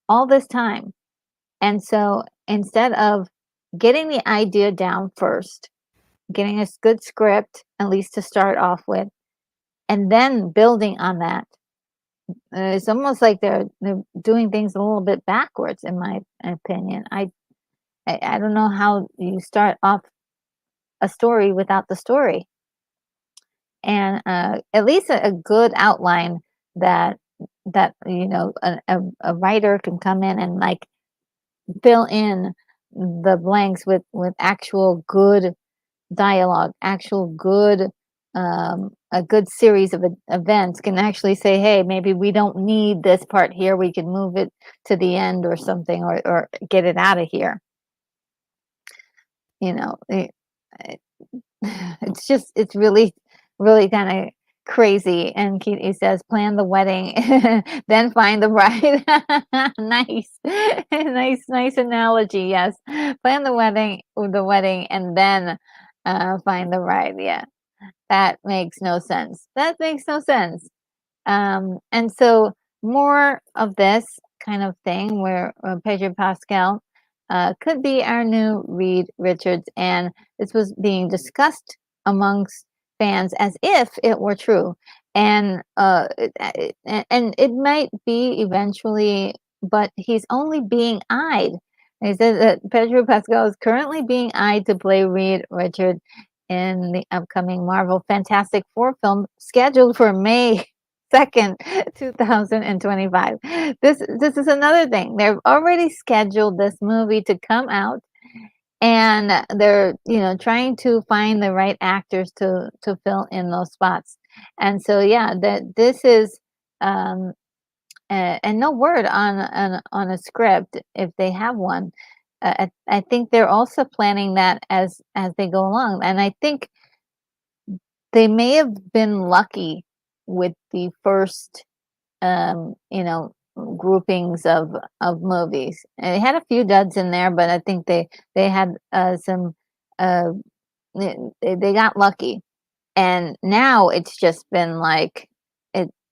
all this time. And so instead of getting the idea down first, getting a good script, at least to start off with, and then building on that, it's almost like they're doing things a little bit backwards, in my opinion. I don't know how you start off a story without the story, and at least a good outline that a writer can come in and like fill in the blanks with actual good dialogue, actual good a good series of events can actually say, hey, maybe we don't need this part here. We can move it to the end or something, or get it out of here. You know, it's really, really kind of crazy. And Katie says, plan the wedding, then find the bride. Nice, nice analogy. Yes, plan the wedding, and then find the bride. Yeah, that makes no sense. That makes no sense. And so more of this kind of thing where Pedro Pascal could be our new Reed Richards, and this was being discussed amongst fans as if it were true, and and it might be eventually, but he's only being eyed. He said that Pedro Pascal is currently being eyed to play Reed Richards in the upcoming Marvel Fantastic Four film scheduled for May 2nd, 2025. This is another thing. They've already scheduled this movie to come out, and they're trying to find the right actors to fill in those spots. And so yeah, that this is and no word on a script if they have one. I think they're also planning that as they go along, and I think they may have been lucky with the first groupings of movies. And they had a few duds in there, but I think they had some they got lucky. And now it's just been like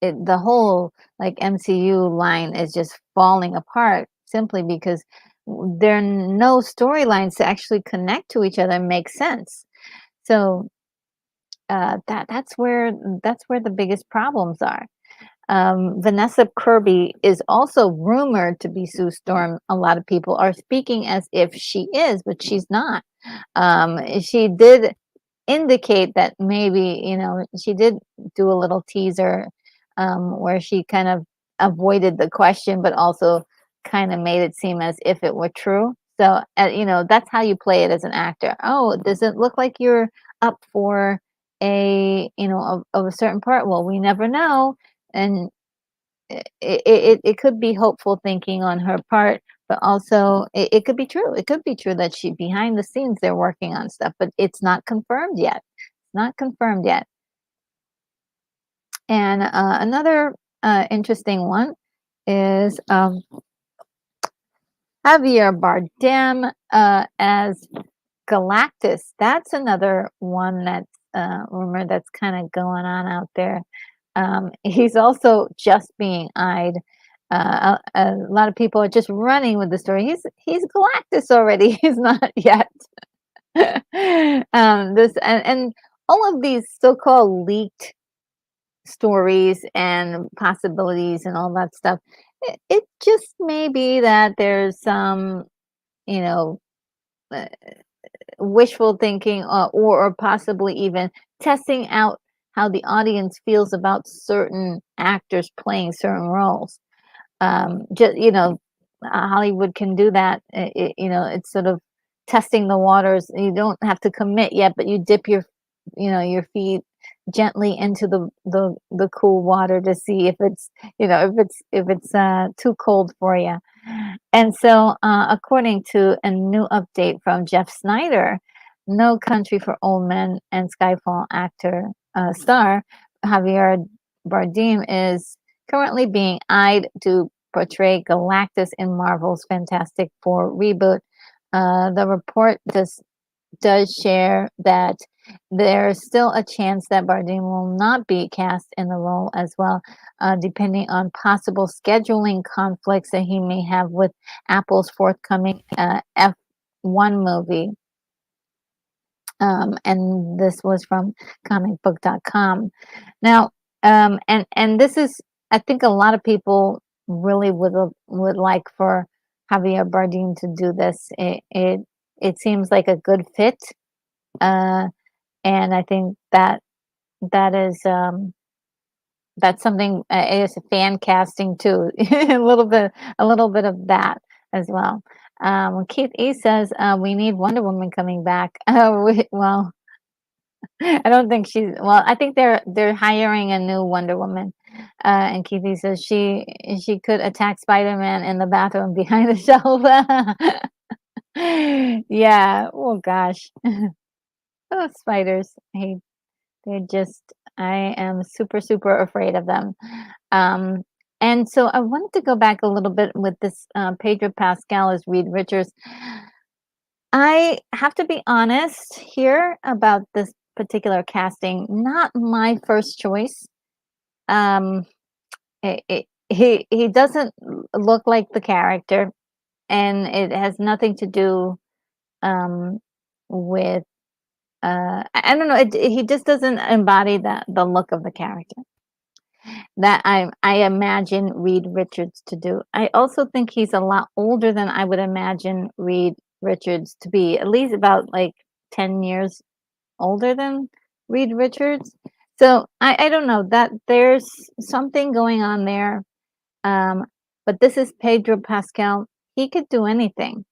the whole like MCU line is just falling apart simply because there are no storylines to actually connect to each other and make sense. So that's where the biggest problems are. Vanessa Kirby is also rumored to be Sue Storm. A lot of people are speaking as if she is, but she's not. She did indicate that maybe, she did do a little teaser where she kind of avoided the question, but also kind of made it seem as if it were true. So, that's how you play it as an actor. Oh, does it look like you're up for of a certain part? Well, we never know. And it could be hopeful thinking on her part, but also it could be true. It could be true that she behind the scenes they're working on stuff, but it's not confirmed yet. Not confirmed yet. And another interesting one is Javier Bardem as Galactus. That's another one that's rumor that's kind of going on out there. He's also just being eyed. A lot of people are just running with the story. He's Galactus already. He's not yet. This and all of these so-called leaked stories and possibilities and all that stuff. It just may be that there's some, you know, uh, wishful thinking, or possibly even testing out how the audience feels about certain actors playing certain roles. Just Hollywood can do that. It's sort of testing the waters. You don't have to commit yet, but you dip your feet gently into the cool water to see if it's too cold for you. And so, according to a new update from Jeff Snyder, No Country for Old Men and Skyfall star Javier Bardem is currently being eyed to portray Galactus in Marvel's Fantastic Four reboot. The report does share that there's still a chance that Bardem will not be cast in the role as well, depending on possible scheduling conflicts that he may have with Apple's forthcoming F1 movie. And this was from comicbook.com. Now, and this is, I think a lot of people really would like for Javier Bardem to do this. It seems like a good fit, and I think that is that's something. It is a fan casting too, a little bit of that as well. Keith E says we need Wonder Woman coming back. Well, I don't think she's. Well, I think they're hiring a new Wonder Woman. And Keith E says she could attack Spider-Man in the bathroom behind the shelf. Yeah. Oh gosh. Oh, spiders. They're just, I am super, super afraid of them. Um, and so I wanted to go back a little bit with this Pedro Pascal as Reed Richards. I have to be honest here about this particular casting. Not my first choice. Um, he doesn't look like the character, and it has nothing to do with I don't know. He just doesn't embody the look of the character that I imagine Reed Richards to do. I also think he's a lot older than I would imagine Reed Richards to be. At least about like 10 years older than Reed Richards. So I don't know that there's something going on there. But this is Pedro Pascal. He could do anything.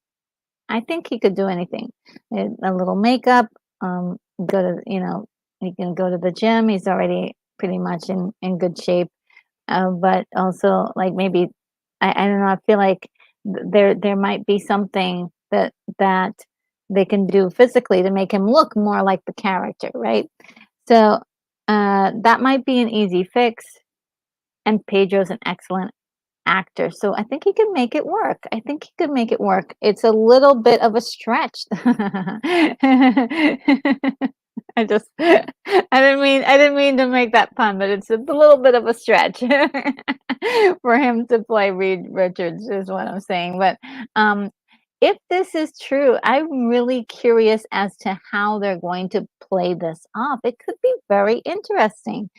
I think he could do anything. A little makeup, go to, he can go to the gym. He's already pretty much in good shape. But also like maybe, I don't know, I feel like there might be something that they can do physically to make him look more like the character, right? So that might be an easy fix. And Pedro's an excellent actor, so I think he could make it work. I think he could make it work. It's a little bit of a stretch. I didn't mean to make that pun, but it's a little bit of a stretch for him to play Reed Richards is what I'm saying. But if this is true, I'm really curious as to how they're going to play this off. It could be very interesting.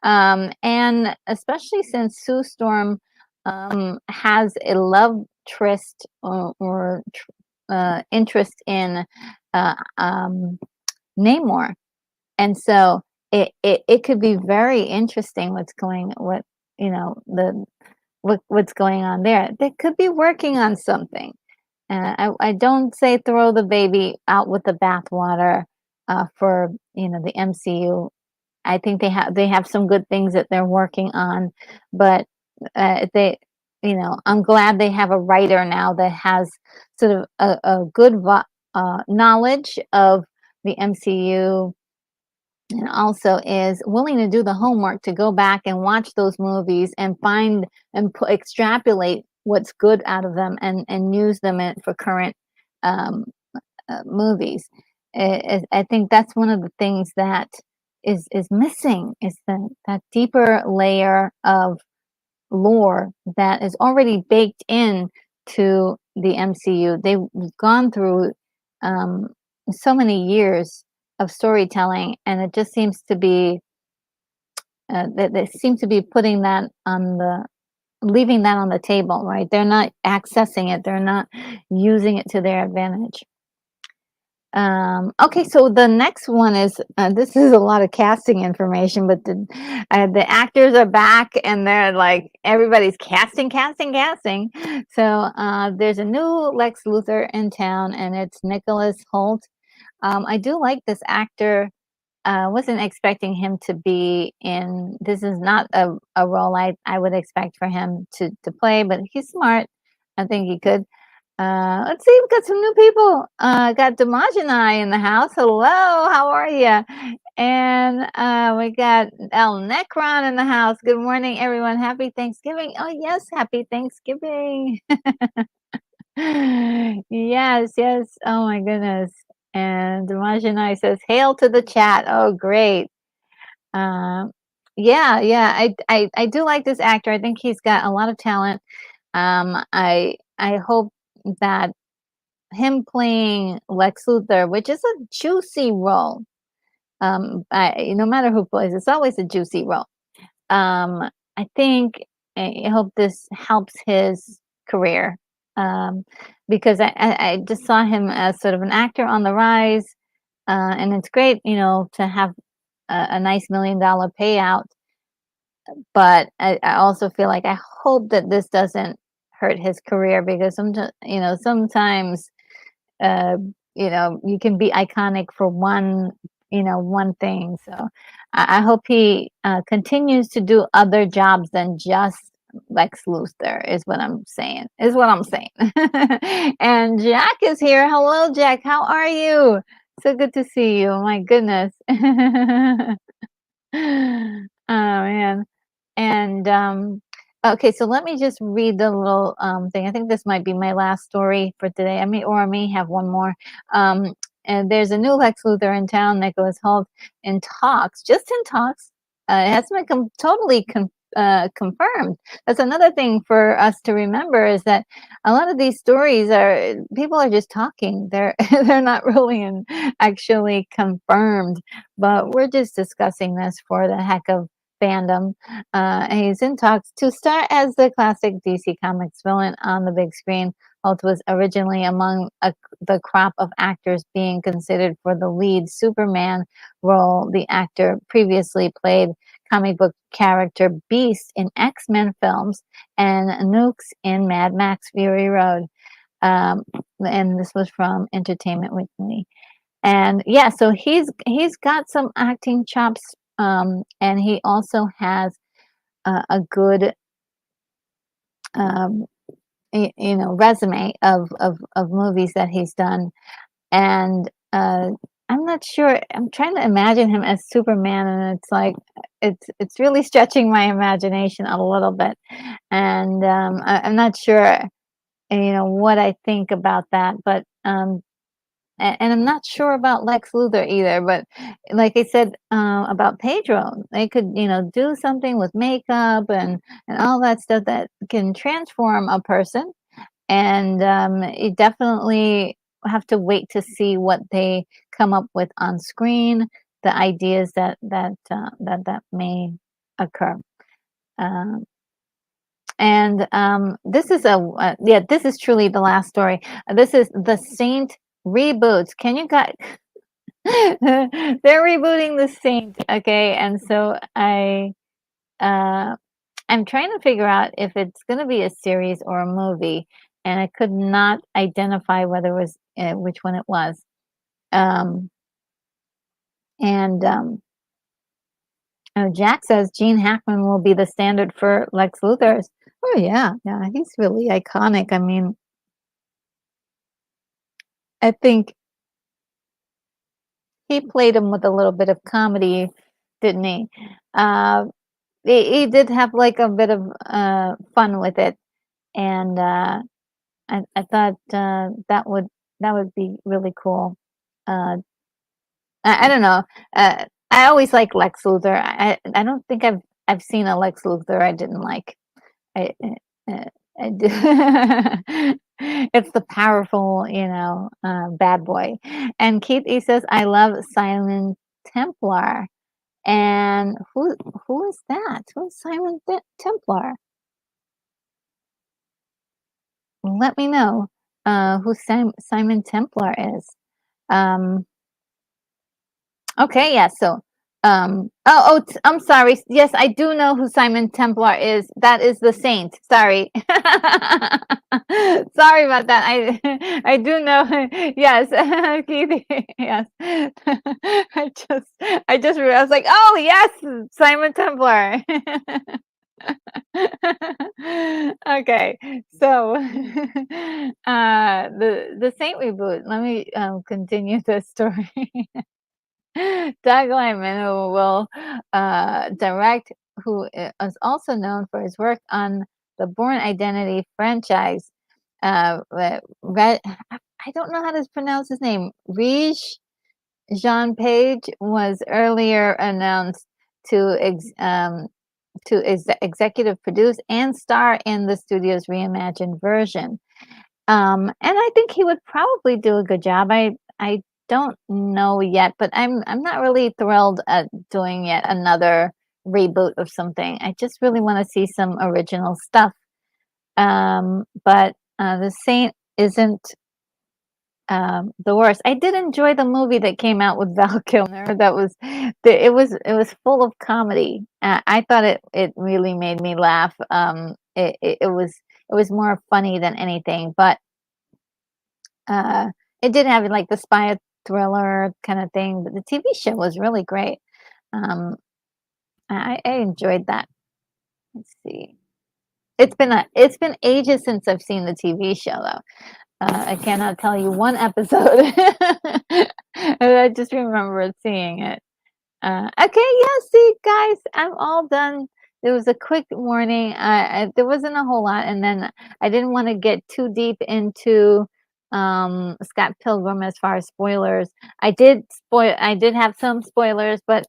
And especially since Sue Storm has a love tryst or interest in uh, um, Namor, and so it could be very interesting what's going on there. They could be working on something. I don't say throw the baby out with the bathwater for the MCU. I think they have some good things that they're working on, but they I'm glad they have a writer now that has sort of a good knowledge of the MCU, and also is willing to do the homework to go back and watch those movies and find and extrapolate what's good out of them and use them for current um, movies. I think that's one of the things that is missing, is that deeper layer of lore that is already baked in to the MCU. They've gone through um, so many years of storytelling, and it just seems to be that they seem to be putting that on the leaving that on the table, right? They're not accessing it. They're not using it to their advantage. Okay, so the next one is this is a lot of casting information, but the actors are back and they're like everybody's casting, casting, casting. So there's a new Lex Luthor in town, and it's Nicholas Hoult. I do like this actor. Wasn't expecting him to be in. This is not a role I would expect for him to play, but he's smart. I think he could. Let's see, we've got some new people. Got Damaj and I in the house. Hello, how are you? And we got El Necron in the house. Good morning, everyone. Happy Thanksgiving. Oh, yes, happy Thanksgiving. Yes, yes. Oh, my goodness. And Damaj and I says, hail to the chat. Oh, great. Um, yeah, yeah. I do like this actor. I think he's got a lot of talent. I hope that him playing Lex Luthor, which is a juicy role. No matter who plays, it's always a juicy role. I think I hope this helps his career, um, because I just saw him as sort of an actor on the rise, and it's great, to have a nice $1 million payout. But I also feel like I hope that this doesn't hurt his career, because sometimes uh, you can be iconic for one thing. So I hope he continues to do other jobs than just Lex Luthor, is what I'm saying. And Jack is here. Hello, Jack. How are you? So good to see you. My goodness. Oh man. And okay, so let me just read the little thing. I think this might be my last story for today. I may have one more. Um, and there's a new Lex Luthor in town, Nicholas Hoult, in talks, just in talks. It hasn't been totally confirmed. That's another thing for us to remember, is that a lot of these stories are people are just talking. They're not really actually confirmed, but we're just discussing this for the heck of fandom. He's in talks to star as the classic DC Comics villain on the big screen. Holt was originally among the crop of actors being considered for the lead Superman role. The actor previously played comic book character Beast in X-Men films and Nukes in Mad Max Fury Road. And this was from Entertainment Weekly. And yeah, so he's got some acting chops, and he also has a good um, resume of movies that he's done. And I'm not sure. I'm trying to imagine him as Superman, and it's like it's really stretching my imagination a little bit. And I'm not sure, what I think about that, but and I'm not sure about Lex Luthor either, but like I said about Pedro, they could, do something with makeup and all that stuff that can transform a person. and you definitely have to wait to see what they come up with on screen, the ideas that may occur. Um, and this is yeah, this is truly the last story. This is the Saint reboots. Can you guys? They're rebooting the Saint, okay? And so uh, I'm trying to figure out if it's going to be a series or a movie, and I could not identify whether it was which one it was. Um, and Jack says Gene Hackman will be the standard for Lex Luthor's. Oh yeah, yeah, he's really iconic. I mean, I think he played him with a little bit of comedy, didn't he? Uh, he did have like a bit of fun with it, and I thought that would be really cool. Uh, I don't know. I always like Lex Luthor. I don't think I've seen a Lex Luthor I didn't like. I uh, I do. It's the powerful, bad boy. And Keith E says, "I love Simon Templar." And who is that? Who's Simon Templar? Let me know who Simon Templar is. Um, Okay, yeah, so, I'm sorry. Yes, I do know who Simon Templar is. That is the saint. Sorry. Sorry about that. I do know. Yes, Keith, yes. I was like, "Oh, yes, Simon Templar." Okay, so, the Saint reboot. Let me, continue the story. Doug Liman, who will direct, who is also known for his work on the Bourne Identity franchise. I don't know how to pronounce his name. Reg Jean Page was earlier announced to executive produce and star in the studio's reimagined version. And I think he would probably do a good job. I don't know yet, but I'm not really thrilled at doing yet another reboot of something. I just really want to see some original stuff. But The Saint isn't the worst. I did enjoy the movie that came out with Val Kilmer. It was full of comedy. I thought it really made me laugh. It was more funny than anything, but uh, it did have like the spy thriller kind of thing. But the TV show was really great. Um, I enjoyed that. Let's see. It's been ages since I've seen the TV show though. I cannot tell you one episode. I just remember seeing it. Okay, yeah, see, guys, I'm all done. There was a quick warning. There wasn't a whole lot, and then I didn't want to get too deep into Scott Pilgrim as far as spoilers. I did have some spoilers, but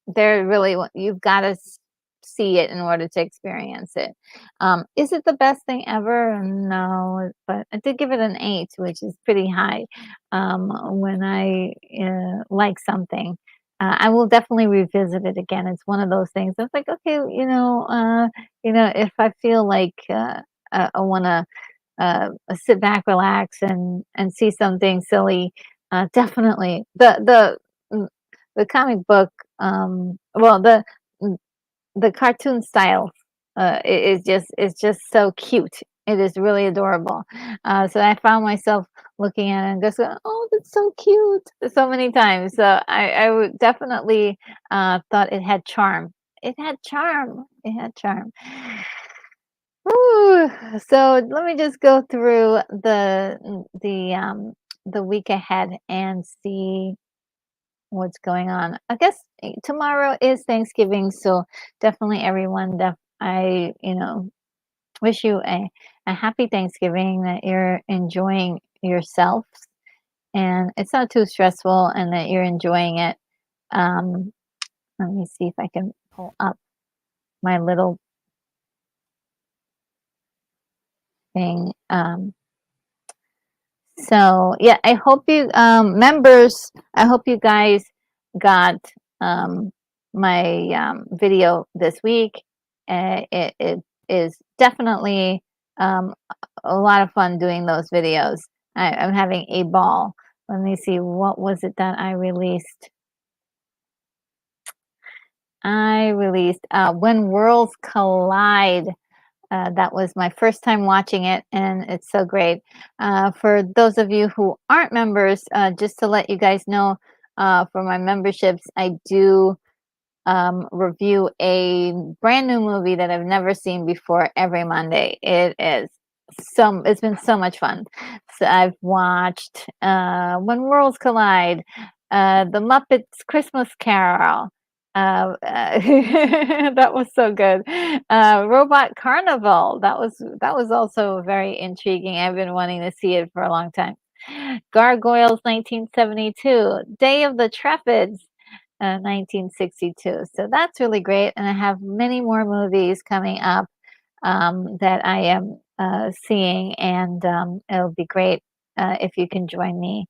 they're really you've got to see it in order to experience it. Is it the best thing ever? No, but I did give it an 8, which is pretty high when I like something. I will definitely revisit it again. It's one of those things. It's like, okay, if I feel like I want to sit back, relax, and see something silly, definitely the comic book. Well, the cartoon style is just so cute. It is really adorable. So I found myself looking at it and just going, "Oh, that's so cute," so many times. So I would definitely thought it had charm. It had charm. It had charm. Ooh, so let me just go through the week ahead and see what's going on. I guess tomorrow is Thanksgiving, so definitely everyone. I wish you a happy Thanksgiving. That you're enjoying yourself and it's not too stressful, and that you're enjoying it. Um, Let me see if I can pull up my little thing. So yeah, I hope you members, I hope you guys got um, my video this week. It is definitely um, a lot of fun doing those videos. I'm having a ball. Let me see, what was it that I released? I released When Worlds Collide. That was my first time watching it, and it's so great. For those of you who aren't members, just to let you guys know, for my memberships, I do review a brand new movie that I've never seen before every Monday. It's been so much fun. So I've watched When Worlds Collide, The Muppets Christmas Carol. That was so good. Robot Carnival. That was also very intriguing. I've been wanting to see it for a long time. Gargoyles 1972, Day of the Treppids 1962. So that's really great. And I have many more movies coming up that I am seeing, and it'll be great if you can join me.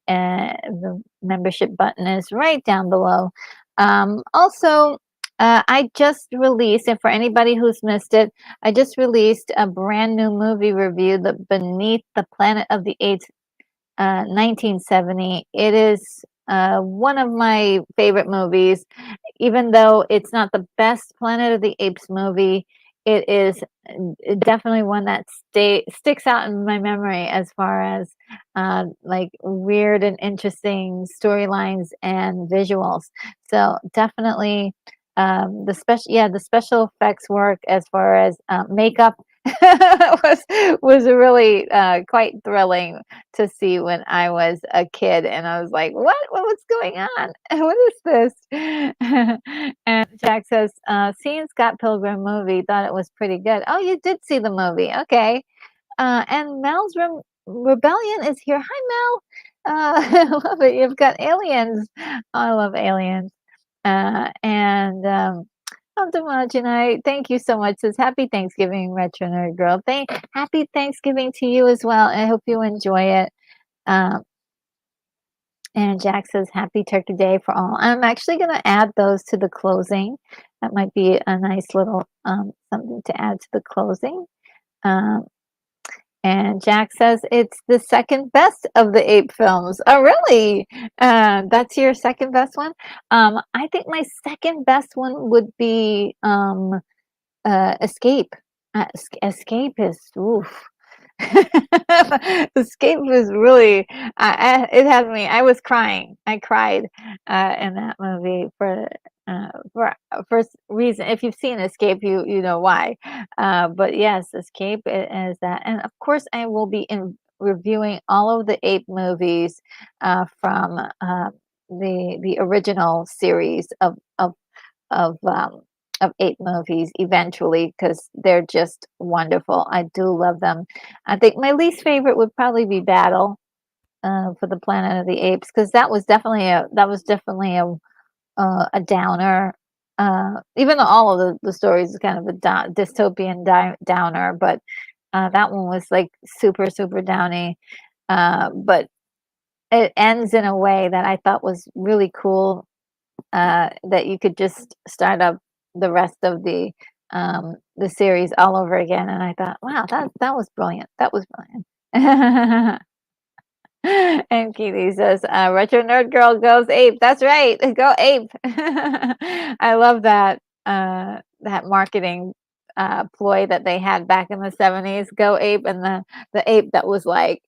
The membership button is right down below. Also, I just released, and for anybody who's missed it, I just released a brand new movie review, The Beneath the Planet of the Apes 1970. It is one of my favorite movies. Even though it's not the best Planet of the Apes movie, it is definitely one that sticks out in my memory as far as like weird and interesting storylines and visuals. So definitely the special effects work as far as makeup was was really quite thrilling to see when I was a kid, and I was like, what's going on? What is this?" And Jack says, "Seeing Scott Pilgrim movie, thought it was pretty good." Oh, you did see the movie, okay. And Mel's Rebellion is here. Hi, Mel. I love it. You've got aliens. Oh, I love aliens. And Damajinai, thank you so much. Says happy Thanksgiving, Retro Nerd Girl. Happy Thanksgiving to you as well. I hope you enjoy it. Um, and Jack says happy Turkey Day for all. I'm actually going to add those to the closing. That might be a nice little something to add to the closing. Um, and Jack says it's the second best of the ape films. Oh, really? That's your second best one? I think my second best one would be Escape. Escape is oof. Escape was really it had me. I was crying. I cried in that movie for reason. If you've seen Escape, you know why. But yes, Escape is that, and of course, I will be reviewing all of the ape movies from the original series of um, of ape movies eventually, because they're just wonderful. I do love them. I think my least favorite would probably be Battle for the Planet of the Apes, because that was definitely a downer. Even though all of the stories is kind of a dystopian downer, but that one was like super super downy. But it ends in a way that I thought was really cool, that you could just start up the rest of the series all over again. And I thought, wow, that was brilliant. That was brilliant. And Keely says, "Retro Nerd Girl goes ape." That's right, go ape. I love that marketing ploy that they had back in the 70s. Go ape, and the ape that was like.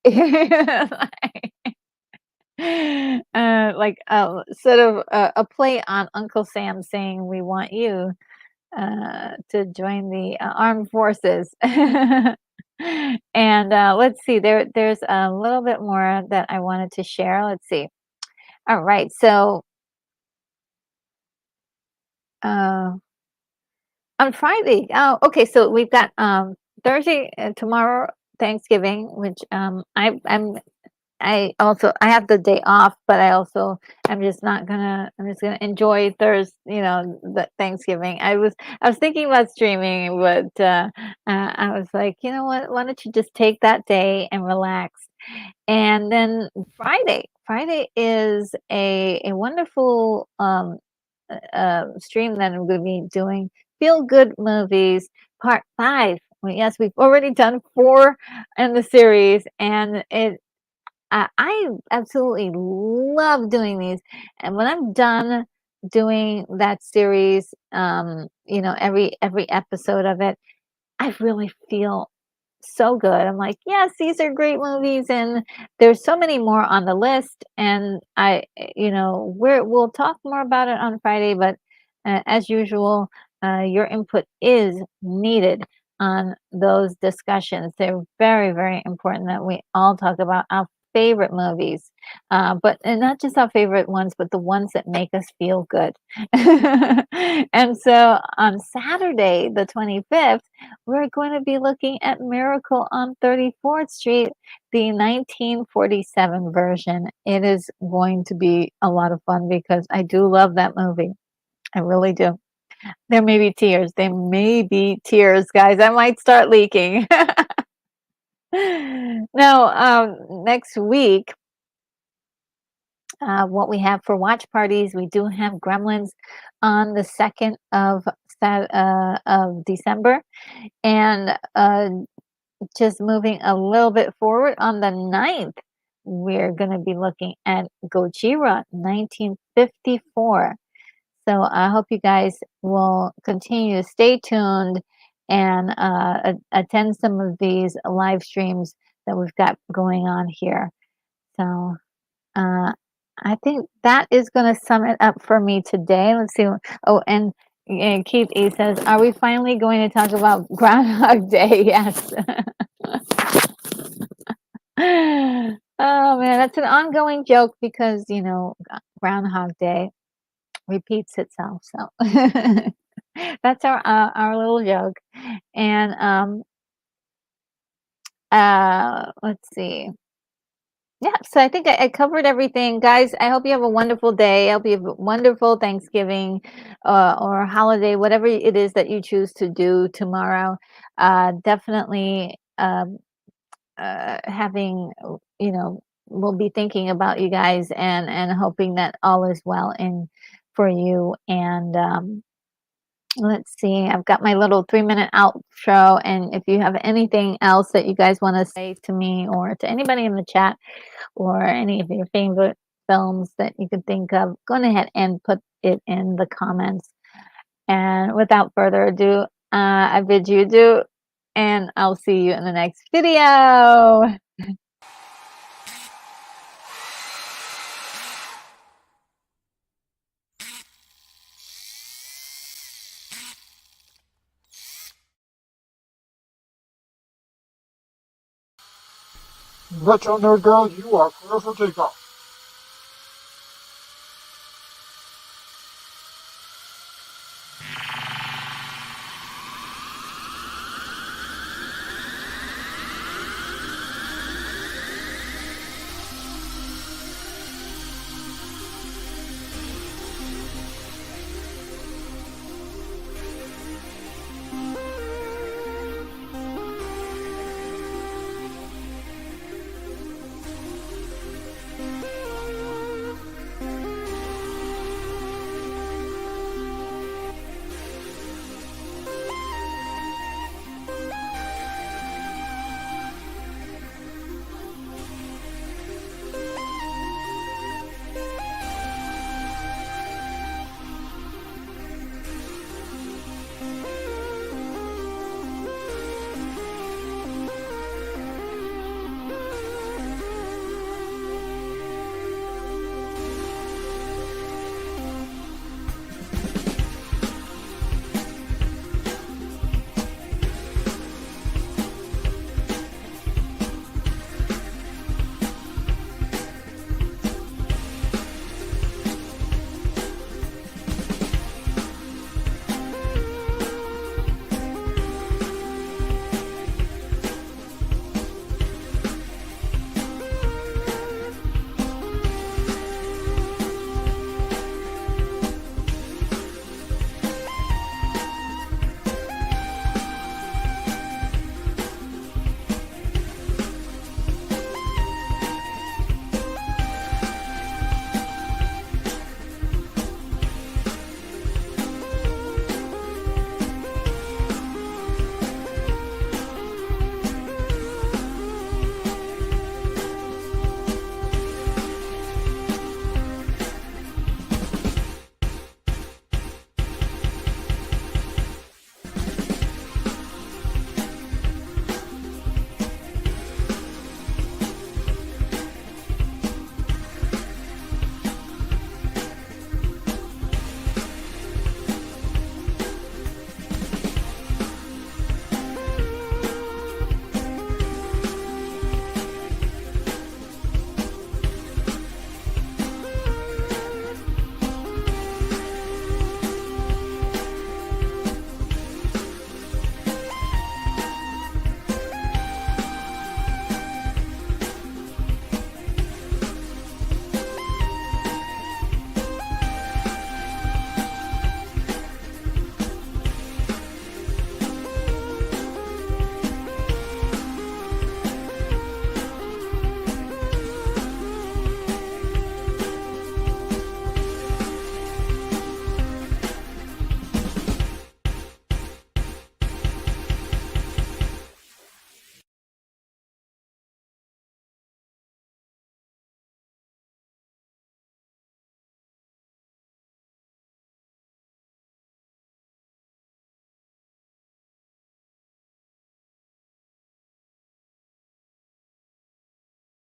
Like sort of a play on Uncle Sam saying, "We want you to join the armed forces." And let's see, there's a little bit more that I wanted to share. Let's see. All right, so uh, on Friday. Oh, okay. So we've got Thursday, tomorrow, Thanksgiving, which I have the day off, but I'm just gonna enjoy Thursday, the Thanksgiving. I was thinking about streaming, but I was like, you know what? Why don't you just take that day and relax? And then Friday is a wonderful stream that I'm going to be doing. Feel Good Movies Part 5. Well, yes, we've already done 4 in the series, and I absolutely love doing these. And when I'm done doing that series, every episode of it, I really feel so good. I'm like, yes, these are great movies, and there's so many more on the list. And we'll talk more about it on Friday, but as usual, your input is needed on those discussions. They're very, very important that we all talk about our favorite movies, and not just our favorite ones, but the ones that make us feel good. And so on Saturday, the 25th, we're going to be looking at Miracle on 34th Street, the 1947 version. It is going to be a lot of fun because I do love that movie. I really do. There may be tears. There may be tears, guys. I might start leaking. Now, next week, what we have for watch parties, we do have Gremlins on the 2nd of December. And just moving a little bit forward, on the 9th, we're going to be looking at Gojira 1954. So I hope you guys will continue to stay tuned and attend some of these live streams that we've got going on here. So I think that is going to sum it up for me today. Let's see. Oh, and Keith E says, are we finally going to talk about Groundhog Day? Yes. Oh man, that's an ongoing joke because Groundhog Day repeats itself. So that's our little joke. And let's see. Yeah, so I think I covered everything, guys. I hope you have a wonderful day. I hope you have a wonderful Thanksgiving or holiday, whatever it is that you choose to do tomorrow. Definitely. Having we'll be thinking about you guys and hoping that all is well in for you. And let's see, I've got my little 3-minute outro, and if you have anything else that you guys want to say to me or to anybody in the chat or any of your favorite films that you could think of, go ahead and put it in the comments. And without further ado, I bid you adieu, and I'll see you in the next video. Retro Nerd Girl, you are clear for takeoff.